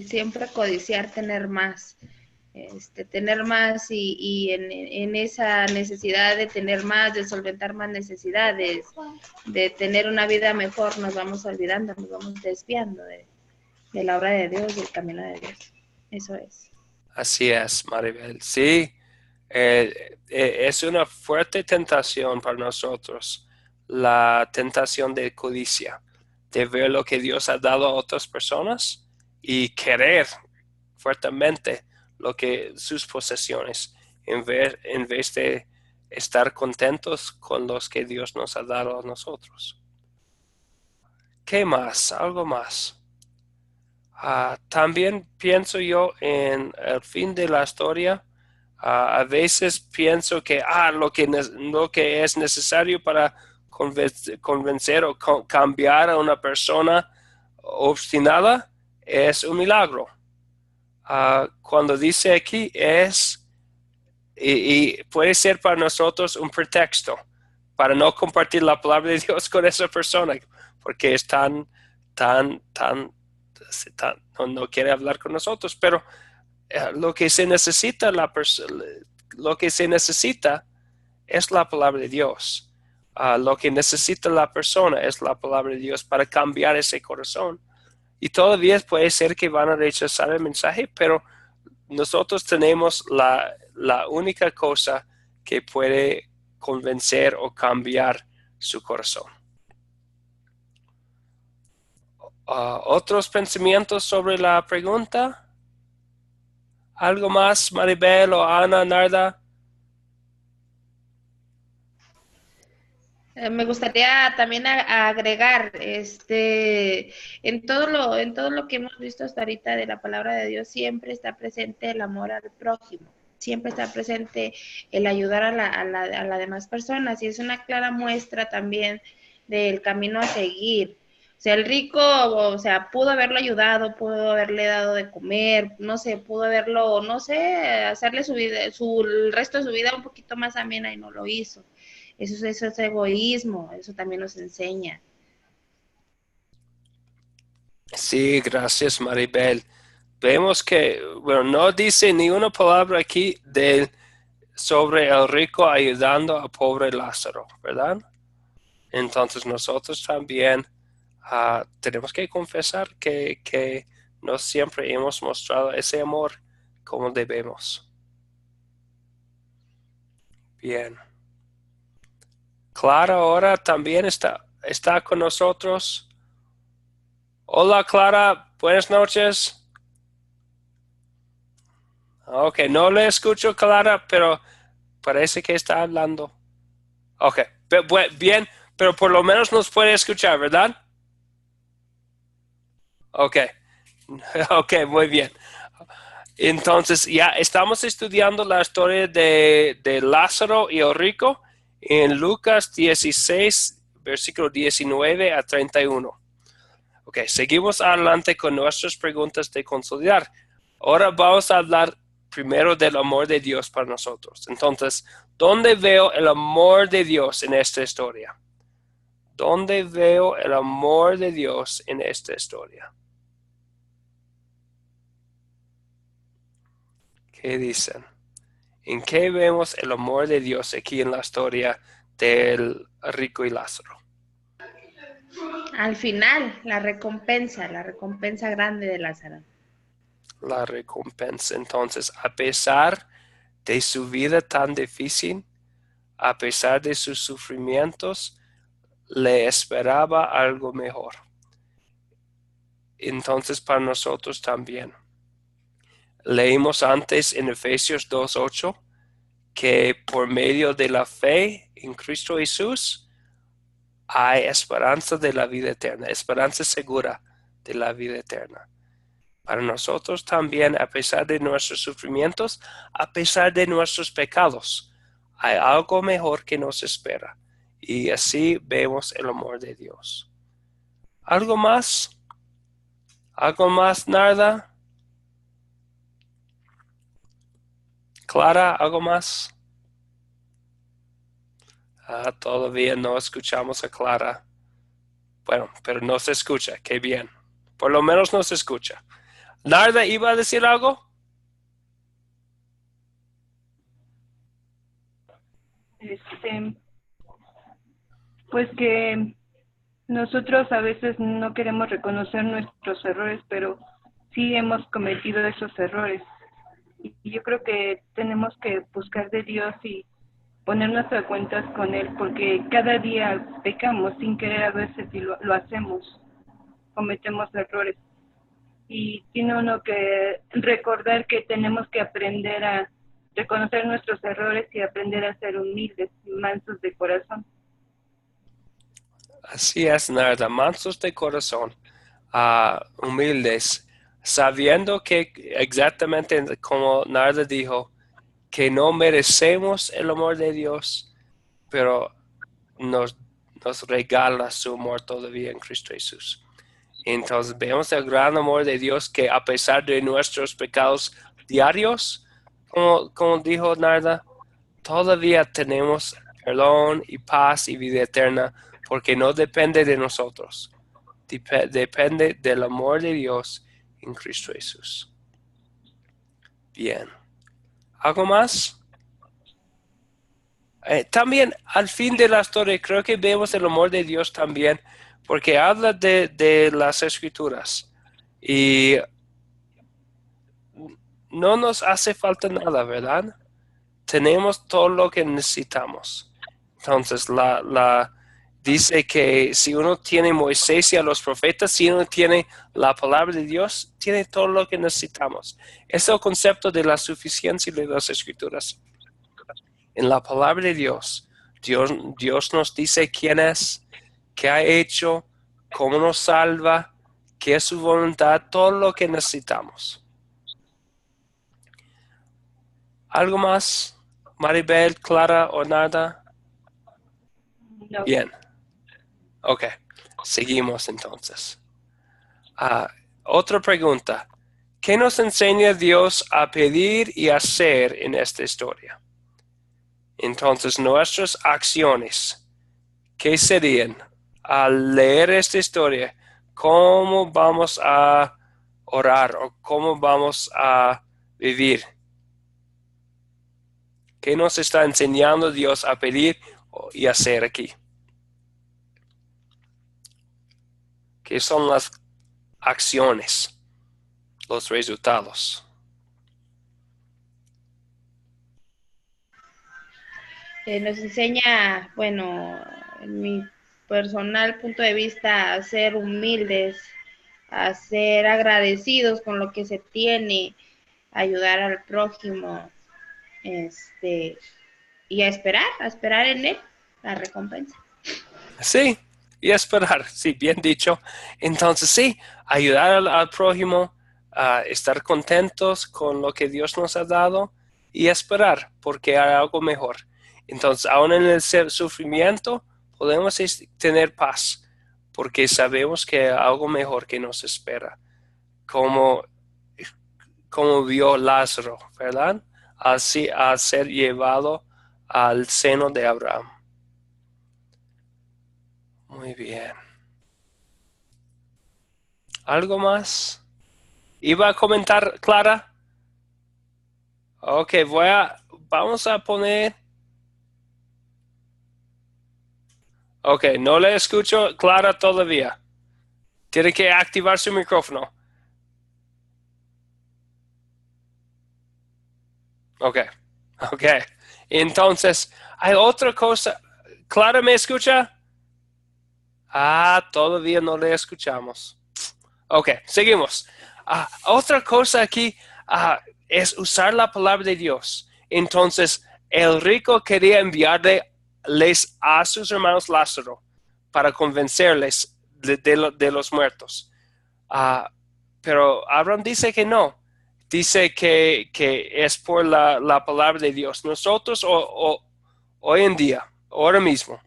Siempre codiciar, tener más y en esa necesidad de tener más, de solventar más necesidades, de tener una vida mejor, nos vamos olvidando, nos vamos desviando de la obra de Dios, del camino de Dios. Eso es. Así es, Maribel. Sí, es una fuerte tentación para nosotros, la tentación de codicia, de ver lo que Dios ha dado a otras personas y querer fuertemente sus posesiones, en vez de estar contentos con los que Dios nos ha dado a nosotros. ¿Qué más? Algo más. También pienso yo en el fin de la historia. A veces pienso que lo que es necesario para convencer o cambiar a una persona obstinada es un milagro. Cuando dice aquí y puede ser para nosotros un pretexto para no compartir la palabra de Dios con esa persona, porque es no quiere hablar con nosotros, pero lo que se necesita es la palabra de Dios. Lo que necesita la persona es la palabra de Dios para cambiar ese corazón. Y todavía puede ser que van a rechazar el mensaje, pero nosotros tenemos la única cosa que puede convencer o cambiar su corazón. ¿Otros pensamientos sobre la pregunta? ¿Algo más, Maribel o Ana, Narda? Me gustaría también agregar, en todo lo que hemos visto hasta ahorita de la palabra de Dios, siempre está presente el amor al prójimo, siempre está presente el ayudar a las demás personas, y es una clara muestra también del camino a seguir. O sea, el rico, o sea, pudo haberlo ayudado, pudo haberle dado de comer, no sé, pudo haberlo, no sé, hacerle su vida, el resto de su vida un poquito más amena, y no lo hizo. Eso es egoísmo, eso también nos enseña. Sí, gracias, Maribel. Vemos que, bueno, no dice ni una palabra aquí sobre el rico ayudando al pobre Lázaro, ¿verdad? Entonces nosotros también tenemos que confesar que no siempre hemos mostrado ese amor como debemos. Bien. Clara ahora también está con nosotros. Hola, Clara, buenas noches. Ok, no le escucho, Clara, pero parece que está hablando. Ok, bien, pero por lo menos nos puede escuchar, ¿verdad? Ok, ok, muy bien. Entonces, ya estamos estudiando la historia de Lázaro y el rico en Lucas 16, versículo 19 a 31. Ok, seguimos adelante con nuestras preguntas de consolidar. Ahora vamos a hablar primero del amor de Dios para nosotros. Entonces, ¿dónde veo el amor de Dios en esta historia? ¿Dónde veo el amor de Dios en esta historia? ¿Qué dicen? ¿En qué vemos el amor de Dios aquí en la historia del rico y Lázaro? Al final, la recompensa grande de Lázaro. La recompensa. Entonces, a pesar de su vida tan difícil, a pesar de sus sufrimientos, le esperaba algo mejor. Entonces, para nosotros también. Leímos antes en Efesios 2:8 que por medio de la fe en Cristo Jesús hay esperanza de la vida eterna, esperanza segura de la vida eterna. Para nosotros también, a pesar de nuestros sufrimientos, a pesar de nuestros pecados, hay algo mejor que nos espera. Y así vemos el amor de Dios. ¿Algo más? ¿Algo más, Narda? ¿Clara, algo más? Todavía no escuchamos a Clara. Bueno, pero no se escucha, qué bien. Por lo menos no se escucha. ¿Narda iba a decir algo? Pues que nosotros a veces no queremos reconocer nuestros errores, pero sí hemos cometido esos errores. Y yo creo que tenemos que buscar de Dios y ponernos a cuentas con Él, porque cada día pecamos sin querer a veces y lo hacemos, cometemos errores. Y tiene uno que recordar que tenemos que aprender a reconocer nuestros errores y aprender a ser humildes y mansos de corazón. Así es, Narda, mansos de corazón, humildes, sabiendo que exactamente como Narda dijo, que no merecemos el amor de Dios, pero nos regala su amor todavía en Cristo Jesús. Entonces vemos el gran amor de Dios que a pesar de nuestros pecados diarios, como dijo Narda, todavía tenemos perdón y paz y vida eterna porque no depende de nosotros, depende del amor de Dios en Cristo Jesús. Bien. ¿Algo más? También al fin de la historia creo que vemos el amor de Dios también porque habla de las escrituras y no nos hace falta nada, ¿verdad? Tenemos todo lo que necesitamos. Entonces, dice que si uno tiene Moisés y a los profetas, si uno tiene la palabra de Dios, tiene todo lo que necesitamos. Es el concepto de la suficiencia de las escrituras. En la palabra de Dios, Dios nos dice quién es, qué ha hecho, cómo nos salva, qué es su voluntad, todo lo que necesitamos. ¿Algo más, Maribel, Clara o nada? No. Bien. Ok, seguimos entonces. Otra pregunta. ¿Qué nos enseña Dios a pedir y hacer en esta historia? Entonces, nuestras acciones, ¿qué serían? Al leer esta historia, ¿cómo vamos a orar o cómo vamos a vivir? ¿Qué nos está enseñando Dios a pedir y hacer aquí? ¿Qué son las acciones, los resultados? Nos enseña, bueno, en mi personal punto de vista, a ser humildes, a ser agradecidos con lo que se tiene, a ayudar al prójimo, y a esperar en él la recompensa. Sí, y esperar, sí, bien dicho. Entonces sí, ayudar al prójimo, a estar contentos con lo que Dios nos ha dado y esperar porque hay algo mejor. Entonces, aún en el sufrimiento, podemos tener paz porque sabemos que hay algo mejor que nos espera. Como vio Lázaro, ¿verdad? Así a ser llevado al seno de Abraham. Muy bien. ¿Algo más? ¿Iba a comentar, Clara? Ok, vamos a poner. Ok, no le escucho Clara todavía. Tiene que activar su micrófono. Ok. Entonces, hay otra cosa. ¿Clara me escucha? Todavía no le escuchamos. Ok, seguimos. Otra cosa aquí es usar la palabra de Dios. Entonces, el rico quería enviarles a sus hermanos Lázaro para convencerles de los muertos. Pero Abraham dice que no. Dice que es por la palabra de Dios. Nosotros hoy en día, ahora mismo,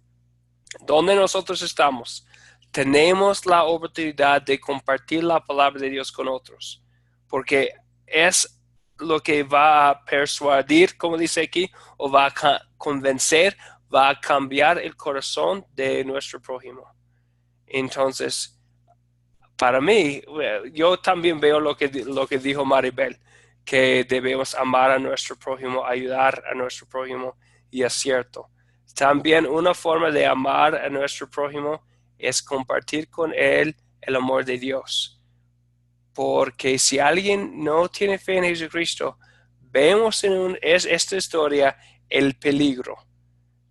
donde nosotros estamos, tenemos la oportunidad de compartir la palabra de Dios con otros, porque es lo que va a persuadir, como dice aquí, o va a convencer va a cambiar el corazón de nuestro prójimo. Entonces, para mí, yo también veo lo que dijo Maribel, que debemos amar a nuestro prójimo, ayudar a nuestro prójimo, y es cierto. También una forma de amar a nuestro prójimo es compartir con él el amor de Dios. Porque si alguien no tiene fe en Jesucristo, vemos en esta historia el peligro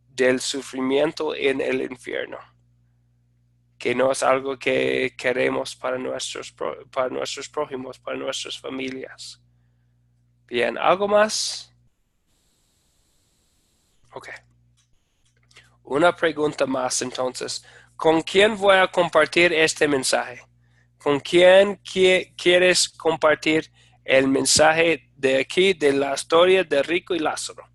del sufrimiento en el infierno, que no es algo que queremos para nuestros prójimos, para nuestras familias. Bien, ¿algo más? Ok. Una pregunta más entonces. ¿Con quién voy a compartir este mensaje? ¿Con quién quieres compartir el mensaje de aquí, de la historia de Rico y Lázaro?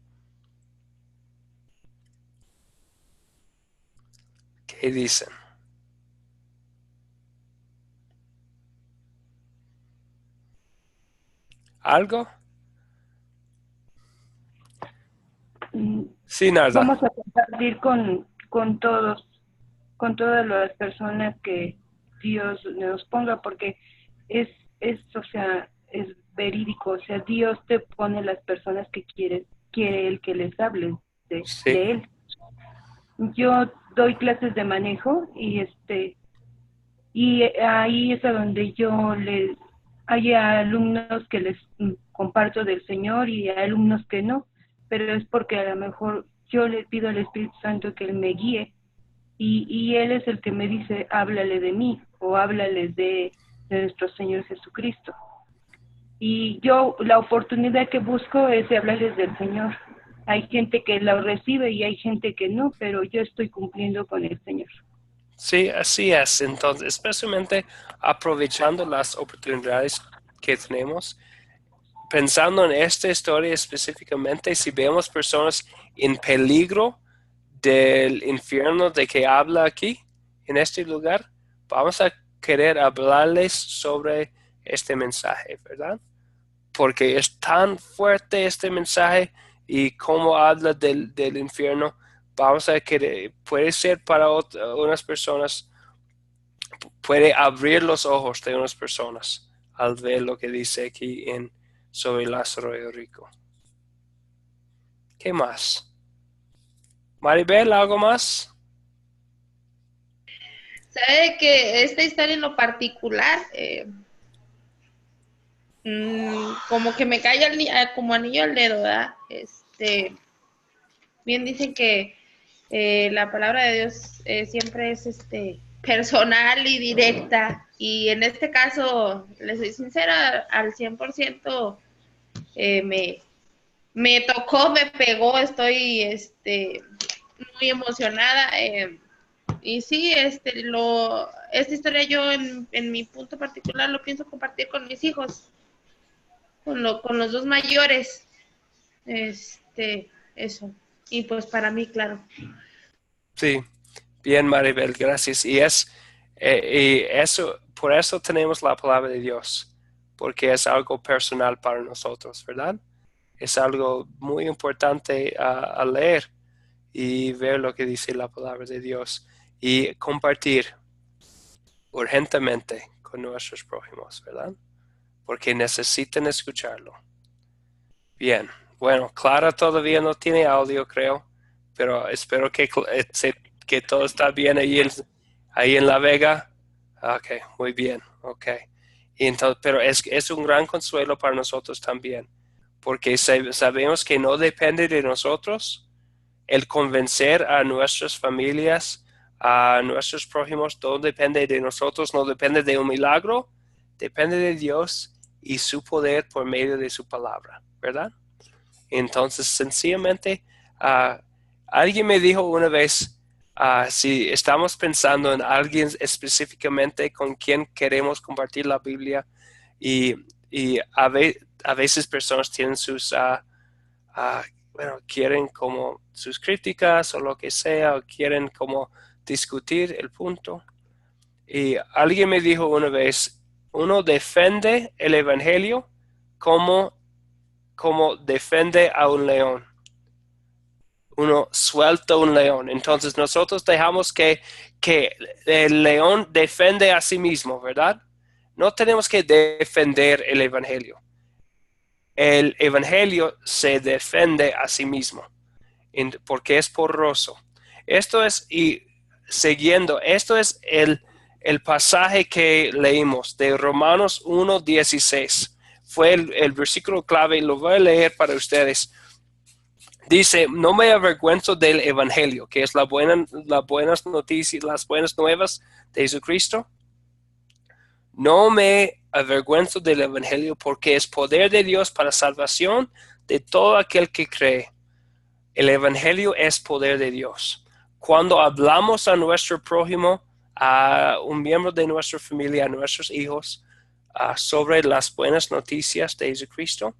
¿Qué dicen? ¿Algo? Sí, Narda. Vamos a compartir con todos, con todas las personas que Dios nos ponga, porque o sea, es verídico, o sea, Dios te pone las personas que quiere Él que les hable de Sí. Él. Yo doy clases de manejo y ahí es a donde hay alumnos que les comparto del Señor y hay alumnos que no, pero es porque a lo mejor yo le pido al Espíritu Santo que Él me guíe y Él es el que me dice, háblale de mí o háblale de nuestro Señor Jesucristo. Y yo la oportunidad que busco es de hablarles del Señor. Hay gente que lo recibe y hay gente que no, pero yo estoy cumpliendo con el Señor. Sí, así es. Entonces, especialmente aprovechando las oportunidades que tenemos, pensando en esta historia específicamente, si vemos personas en peligro del infierno de que habla aquí, en este lugar, vamos a querer hablarles sobre este mensaje, ¿verdad? Porque es tan fuerte este mensaje y cómo habla del infierno, vamos a querer, puede ser para unas personas, puede abrir los ojos de unas personas al ver lo que dice aquí sobre Lázaro y Rico. ¿Qué más? Maribel, ¿algo más? Sabe que esta historia en lo particular, como que me cae como anillo al dedo, ¿verdad? Bien dicen que la palabra de Dios siempre es personal y directa, y en este caso, les soy sincera, al 100% me tocó, me pegó, estoy muy emocionada. Y sí, esta historia yo en mi punto particular lo pienso compartir con mis hijos, con los dos mayores, eso. Y pues para mí, claro. Sí, bien, Maribel, gracias. Y por eso tenemos la palabra de Dios, porque es algo personal para nosotros, ¿verdad? Es algo muy importante a leer y ver lo que dice la palabra de Dios y compartir urgentemente con nuestros prójimos, ¿verdad? Porque necesitan escucharlo. Bien, bueno, Clara todavía no tiene audio, creo, pero espero que todo está bien ahí en La Vega. Ok, muy bien, ok. Y entonces, pero es un gran consuelo para nosotros también, porque sabemos que no depende de nosotros el convencer a nuestras familias, a nuestros prójimos, todo depende de nosotros, no depende de un milagro, depende de Dios y su poder por medio de su palabra, ¿verdad? Entonces, sencillamente, alguien me dijo una vez, si estamos pensando en alguien específicamente con quien queremos compartir la Biblia y a veces personas tienen quieren como sus críticas o lo que sea, o quieren como discutir el punto. Y alguien me dijo una vez, uno defiende el Evangelio como defiende a un león. uno suelta un león. Entonces nosotros dejamos que el león defiende a sí mismo, ¿verdad? No tenemos que defender el evangelio. El evangelio se defiende a sí mismo porque es poderoso. Esto es, y siguiendo, esto es el pasaje que leímos de Romanos 1:16. Fue el versículo clave y lo voy a leer para ustedes. Dice, no me avergüenzo del evangelio, que es las buenas noticias, las buenas nuevas de Jesucristo. No me avergüenzo del evangelio porque es poder de Dios para salvación de todo aquel que cree. El evangelio es poder de Dios. Cuando hablamos a nuestro prójimo, a un miembro de nuestra familia, a nuestros hijos, sobre las buenas noticias de Jesucristo,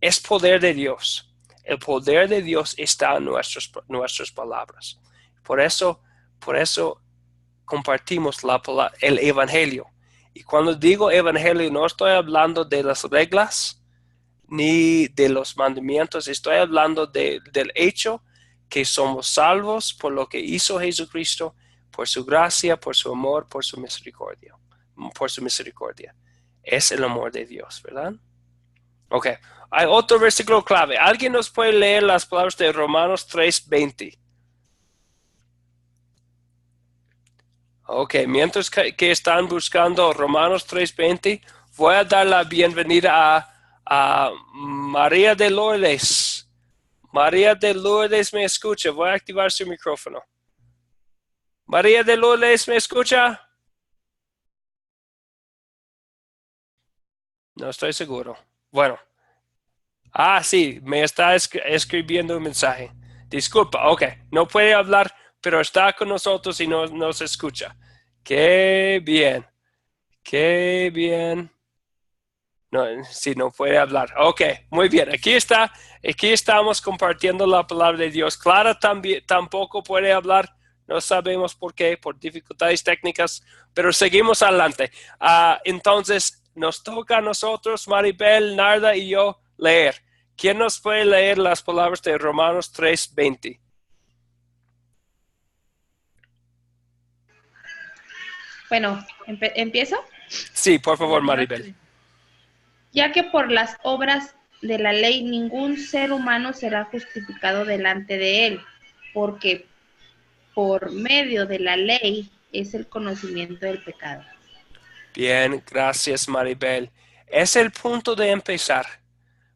es poder de Dios. El poder de Dios está en nuestras palabras. Por eso compartimos el evangelio. Y cuando digo evangelio, no estoy hablando de las reglas ni de los mandamientos, estoy hablando del hecho que somos salvos por lo que hizo Jesucristo, por su gracia, por su amor, por su misericordia. Por su misericordia. Es el amor de Dios, ¿verdad? Ok. Hay otro versículo clave. ¿Alguien nos puede leer las palabras de Romanos 3:20? Ok, mientras que están buscando Romanos 3:20, voy a dar la bienvenida a María de Lourdes. María de Lourdes me escucha. Voy a activar su micrófono. María de Lourdes, ¿me escucha? No estoy seguro. Bueno. Sí, me está escribiendo un mensaje. Disculpa, ok. No puede hablar, pero está con nosotros y nos escucha. Qué bien. Qué bien. No, sí, no puede hablar. Ok, muy bien. Aquí está. Aquí estamos compartiendo la palabra de Dios. Clara tampoco puede hablar. No sabemos por qué, por dificultades técnicas, pero seguimos adelante. Entonces, nos toca a nosotros, Maribel, Narda y yo, leer. ¿Quién nos puede leer las palabras de Romanos 3:20? Bueno, ¿empiezo? Sí, por favor, Maribel. Ya que por las obras de la ley ningún ser humano será justificado delante de él, porque por medio de la ley es el conocimiento del pecado. Bien, gracias, Maribel. Es el punto de empezar.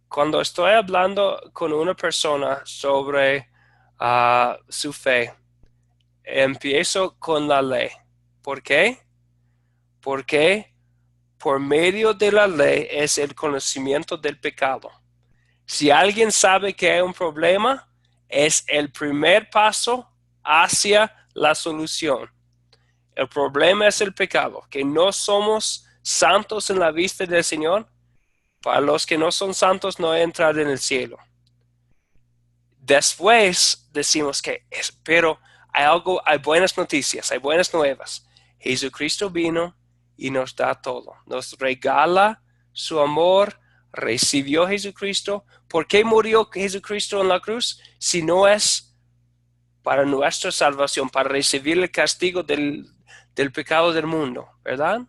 Cuando estoy hablando con una persona sobre su fe, empiezo con la ley. ¿Por qué? Porque por medio de la ley es el conocimiento del pecado. Si alguien sabe que hay un problema, es el primer paso hacia la solución. El problema es el pecado, que no somos santos en la vista del Señor. Para los que no son santos no entran en el cielo. Después decimos pero hay buenas noticias, hay buenas nuevas. Jesucristo vino y nos da todo. Nos regala su amor, recibió Jesucristo. ¿Por qué murió Jesucristo en la cruz? Si no es para nuestra salvación, para recibir el castigo del pecado del mundo, ¿verdad?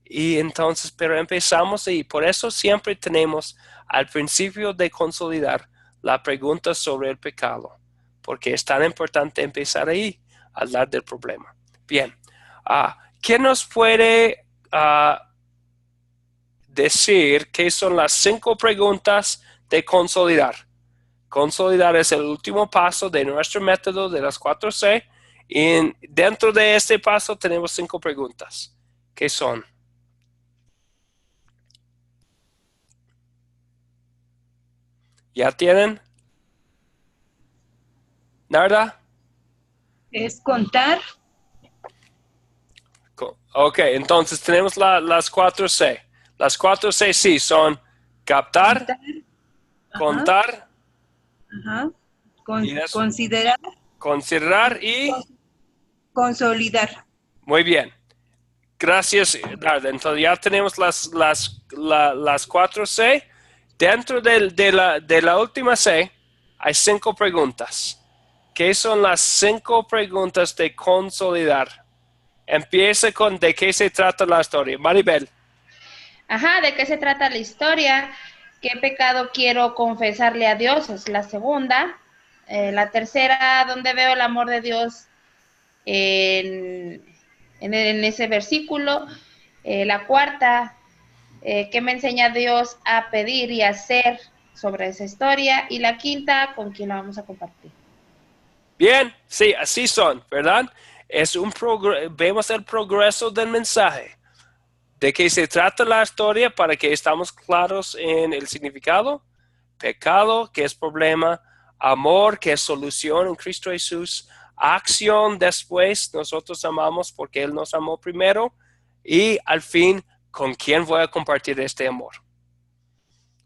Y entonces, pero empezamos ahí. Por eso siempre tenemos al principio de consolidar la pregunta sobre el pecado, porque es tan importante empezar ahí, a hablar del problema. Bien, ¿quién nos puede decir qué son las 5 preguntas de consolidar? Consolidar es el último paso de nuestro método de las 4C, y dentro de este paso tenemos 5 preguntas. ¿Qué son? ¿Ya tienen? ¿Nada? Es contar. Ok, entonces tenemos las 4C. Las 4C sí son captar, contar, considerar y consolidar. muy bien. Gracias, Narda. Entonces ya tenemos las 4C. Dentro de la última C hay 5 preguntas. ¿Qué son las 5 preguntas de consolidar? Empieza con ¿de qué se trata la historia? Maribel. Ajá, ¿de qué se trata la historia? ¿Qué pecado quiero confesarle a Dios? Es la segunda. La tercera, ¿dónde veo el amor de Dios en ese versículo? La cuarta, ¿qué me enseña Dios a pedir y hacer sobre esa historia? Y la quinta, ¿con quién la vamos a compartir? Bien, sí, así son, ¿verdad? Vemos el progreso del mensaje. ¿De qué se trata la historia para que estamos claros en el significado? Pecado, que es problema. Amor, que es solución en Cristo Jesús. Acción después, nosotros amamos porque Él nos amó primero. Y al fin, ¿con quién voy a compartir este amor?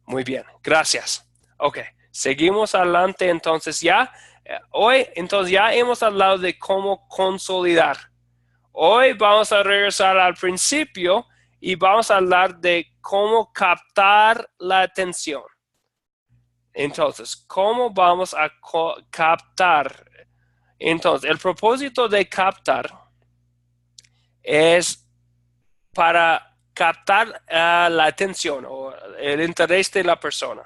Muy bien, gracias. Ok, seguimos adelante entonces ya. Hoy entonces ya hemos hablado de cómo consolidar. Hoy vamos a regresar al principio y vamos a hablar de cómo captar la atención. Entonces, ¿cómo vamos a captar? Entonces, el propósito de captar es para captar la atención o el interés de la persona.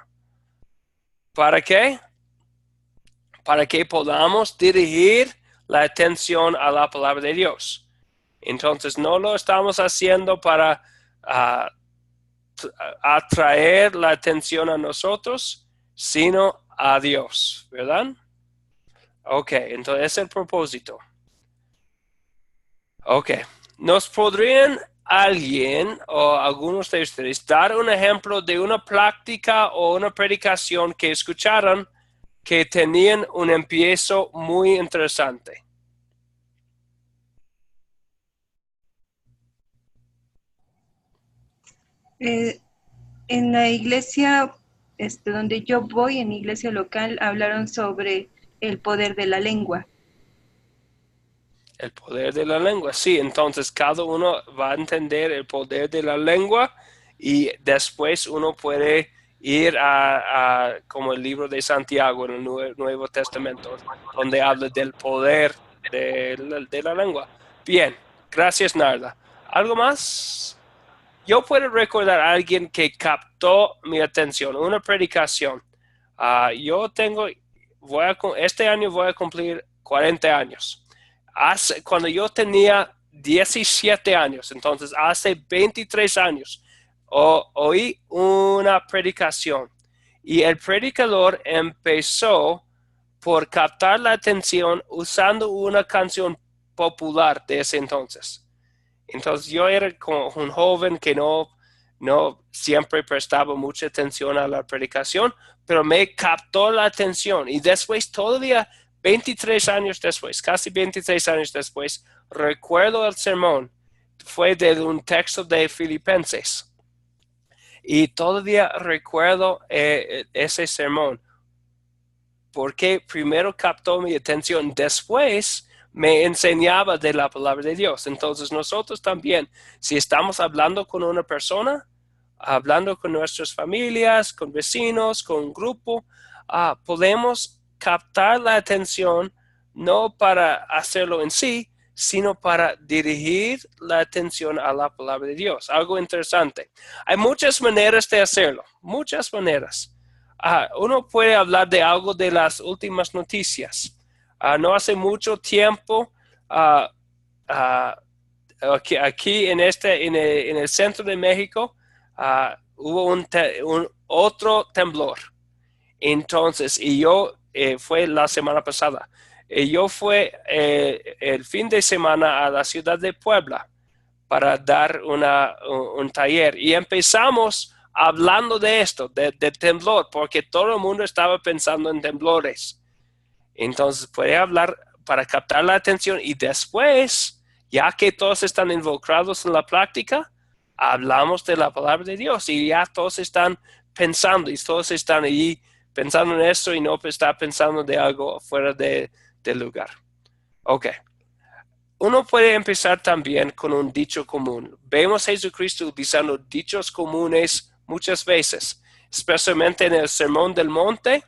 ¿Para qué? Para que podamos dirigir la atención a la palabra de Dios. Entonces, no lo estamos haciendo para atraer la atención a nosotros, sino a Dios, ¿verdad? Ok, entonces es el propósito. Ok, ¿nos podrían alguien o algunos de ustedes dar un ejemplo de una práctica o una predicación que escucharon que tenían un empiezo muy interesante? En la iglesia donde yo voy, en mi iglesia local, hablaron sobre el poder de la lengua. El poder de la lengua, sí. Entonces cada uno va a entender el poder de la lengua y después uno puede ir a como el libro de Santiago en el Nuevo Testamento, donde habla del poder de la lengua. Bien, gracias Narda. ¿Algo más? Yo puedo recordar a alguien que captó mi atención, una predicación. Este año voy a cumplir 40 años. Cuando yo tenía 17 años, entonces hace 23 años, oí una predicación y el predicador empezó por captar la atención usando una canción popular de ese entonces. Entonces yo era como un joven que no siempre prestaba mucha atención a la predicación, pero me captó la atención y después todavía 23 años después, casi 26 años después, recuerdo el sermón, fue de un texto de Filipenses y todavía recuerdo ese sermón porque primero captó mi atención, después me enseñaba de la palabra de Dios. Entonces nosotros también, si estamos hablando con una persona, hablando con nuestras familias, con vecinos, con un grupo, podemos captar la atención no para hacerlo en sí, sino para dirigir la atención a la palabra de Dios. Algo interesante. Hay muchas maneras de hacerlo, muchas maneras. Uno puede hablar de algo de las últimas noticias. No hace mucho tiempo, aquí en el centro de México, hubo otro temblor. Entonces, fue la semana pasada. Yo fui el fin de semana a la ciudad de Puebla para dar un taller y empezamos hablando de esto, de temblor, porque todo el mundo estaba pensando en temblores. Entonces puede hablar para captar la atención y después, ya que todos están involucrados en la práctica, hablamos de la palabra de Dios y ya todos están pensando y todos están allí pensando en esto y no está pensando de algo fuera del lugar. Ok. Uno puede empezar también con un dicho común. Vemos a Jesucristo utilizando dichos comunes muchas veces, especialmente en el Sermón del Monte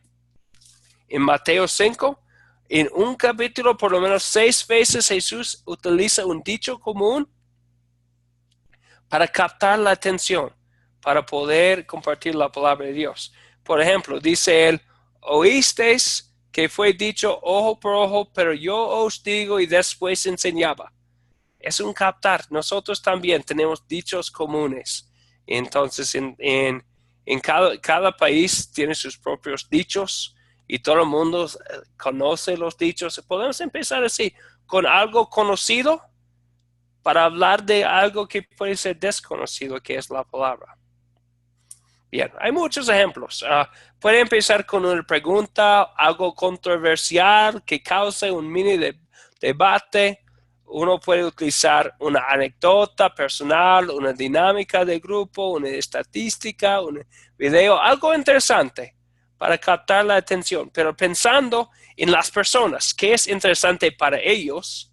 en Mateo 5, en un capítulo por lo menos 6 veces Jesús utiliza un dicho común para captar la atención, para poder compartir la palabra de Dios. Por ejemplo, dice él, oísteis que fue dicho ojo por ojo, pero yo os digo, y después enseñaba. Es un captar. Nosotros también tenemos dichos comunes. Entonces, en cada país tiene sus propios dichos y todo el mundo conoce los dichos. Podemos empezar así, con algo conocido para hablar de algo que puede ser desconocido, que es la palabra. Bien, hay muchos ejemplos. Puede empezar con una pregunta, algo controversial que cause un mini debate. Uno puede utilizar una anécdota personal, una dinámica de grupo, una estadística, un video, algo interesante para captar la atención. Pero pensando en las personas, ¿qué es interesante para ellos?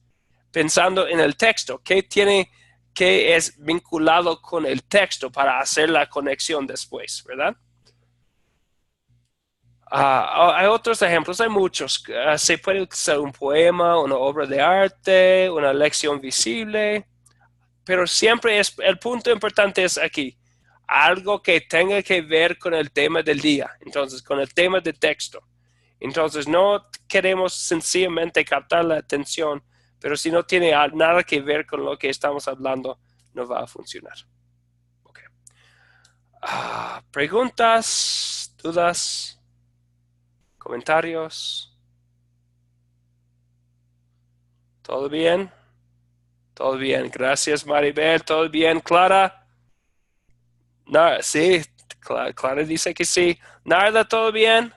Pensando en el texto, ¿qué es vinculado con el texto para hacer la conexión después, ¿verdad? Hay otros ejemplos, hay muchos. Se puede utilizar un poema, una obra de arte, una lección visible, pero siempre el punto importante es aquí, algo que tenga que ver con el tema del día, entonces con el tema del texto. Entonces no queremos sencillamente captar la atención, pero si no tiene nada que ver con lo que estamos hablando, no va a funcionar. Okay. ¿Preguntas? ¿Dudas? ¿Comentarios? ¿Todo bien? Todo bien. Gracias, Maribel. ¿Todo bien, Clara? No, sí, Clara dice que sí. Narda, ¿todo bien?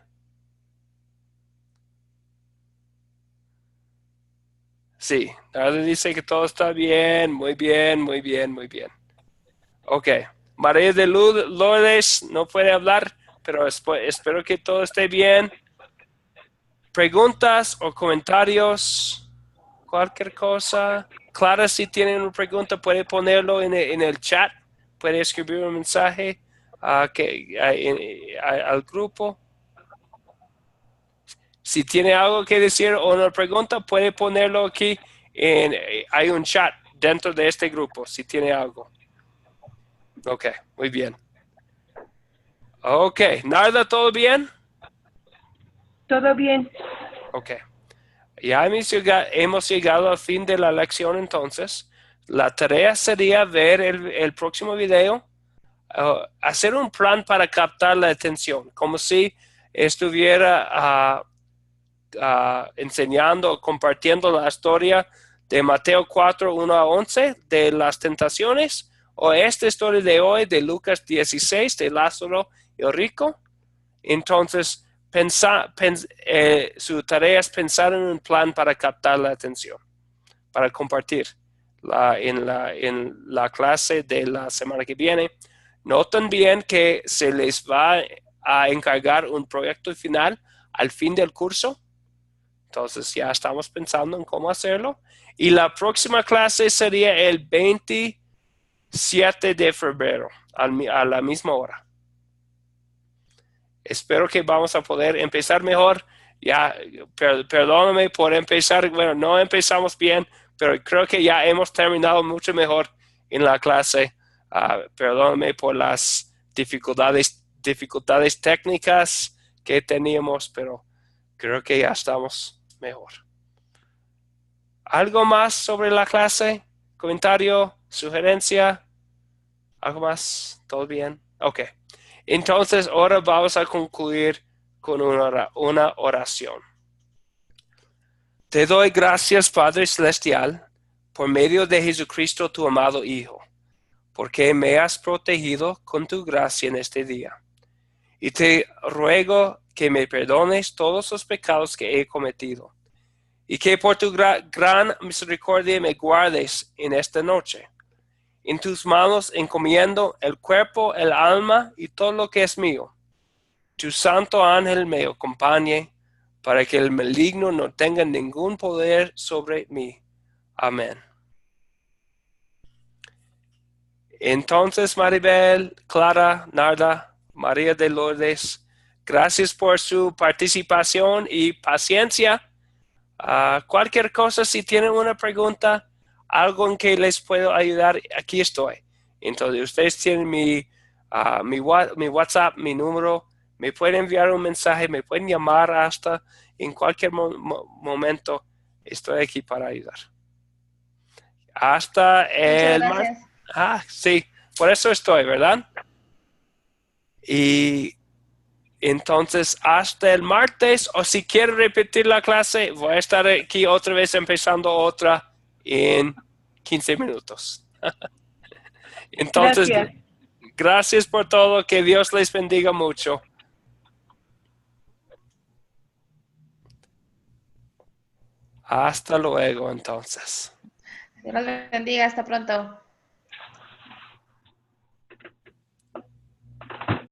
Sí, Narda dice que todo está bien. Muy bien, muy bien, muy bien. Ok. María de Lourdes no puede hablar, pero espero que todo esté bien. ¿Preguntas o comentarios? Cualquier cosa. Clara, si tiene una pregunta, puede ponerlo en el chat. Puede escribir un mensaje al grupo. Si tiene algo que decir o una pregunta, puede ponerlo aquí. Hay un chat dentro de este grupo, si tiene algo. Ok, muy bien. Ok, Narda, ¿todo bien? Todo bien. Ok. Ya hemos llegado al fin de la lección entonces. La tarea sería ver el próximo video, hacer un plan para captar la atención, como si estuviera enseñando o compartiendo la historia de Mateo 4, 1 a 11 de las tentaciones, o esta historia de hoy de Lucas 16 de Lázaro y el rico. Entonces, su tarea es pensar en un plan para captar la atención, para compartir en la clase de la semana que viene. Noten bien que se les va a encargar un proyecto final al fin del curso. Entonces ya estamos pensando en cómo hacerlo. Y la próxima clase sería el 27 de febrero a la misma hora. Espero que vamos a poder empezar mejor. Ya, perdóname por empezar. Bueno, no empezamos bien, pero creo que ya hemos terminado mucho mejor en la clase. Perdóname por las dificultades técnicas que teníamos, pero creo que ya estamos mejor. ¿Algo más sobre la clase? ¿Comentario? ¿Sugerencia? ¿Algo más? ¿Todo bien? Ok. Entonces, ahora vamos a concluir con una oración. Te doy gracias, Padre Celestial, por medio de Jesucristo, tu amado Hijo, porque me has protegido con tu gracia en este día. Y te ruego que me perdones todos los pecados que he cometido, y que por tu gran misericordia me guardes en esta noche. En tus manos encomiendo el cuerpo, el alma y todo lo que es mío. Tu santo ángel me acompañe para que el maligno no tenga ningún poder sobre mí. Amén. Entonces, Maribel, Clara, Narda, María de Lourdes, Gracias por su participación y paciencia. Cualquier cosa, si tienen una pregunta, algo en que les puedo ayudar, aquí estoy. Entonces, ustedes tienen mi WhatsApp, mi número, me pueden enviar un mensaje, me pueden llamar hasta en cualquier momento. Estoy aquí para ayudar. Hasta Muchas el gracias. sí, por eso estoy, ¿verdad? Y entonces, hasta el martes, o si quieren repetir la clase, voy a estar aquí otra vez empezando otra en 15 minutos. Entonces, Gracias. gracias por todo, que Dios les bendiga mucho. Hasta luego, entonces. Dios los bendiga. Hasta pronto.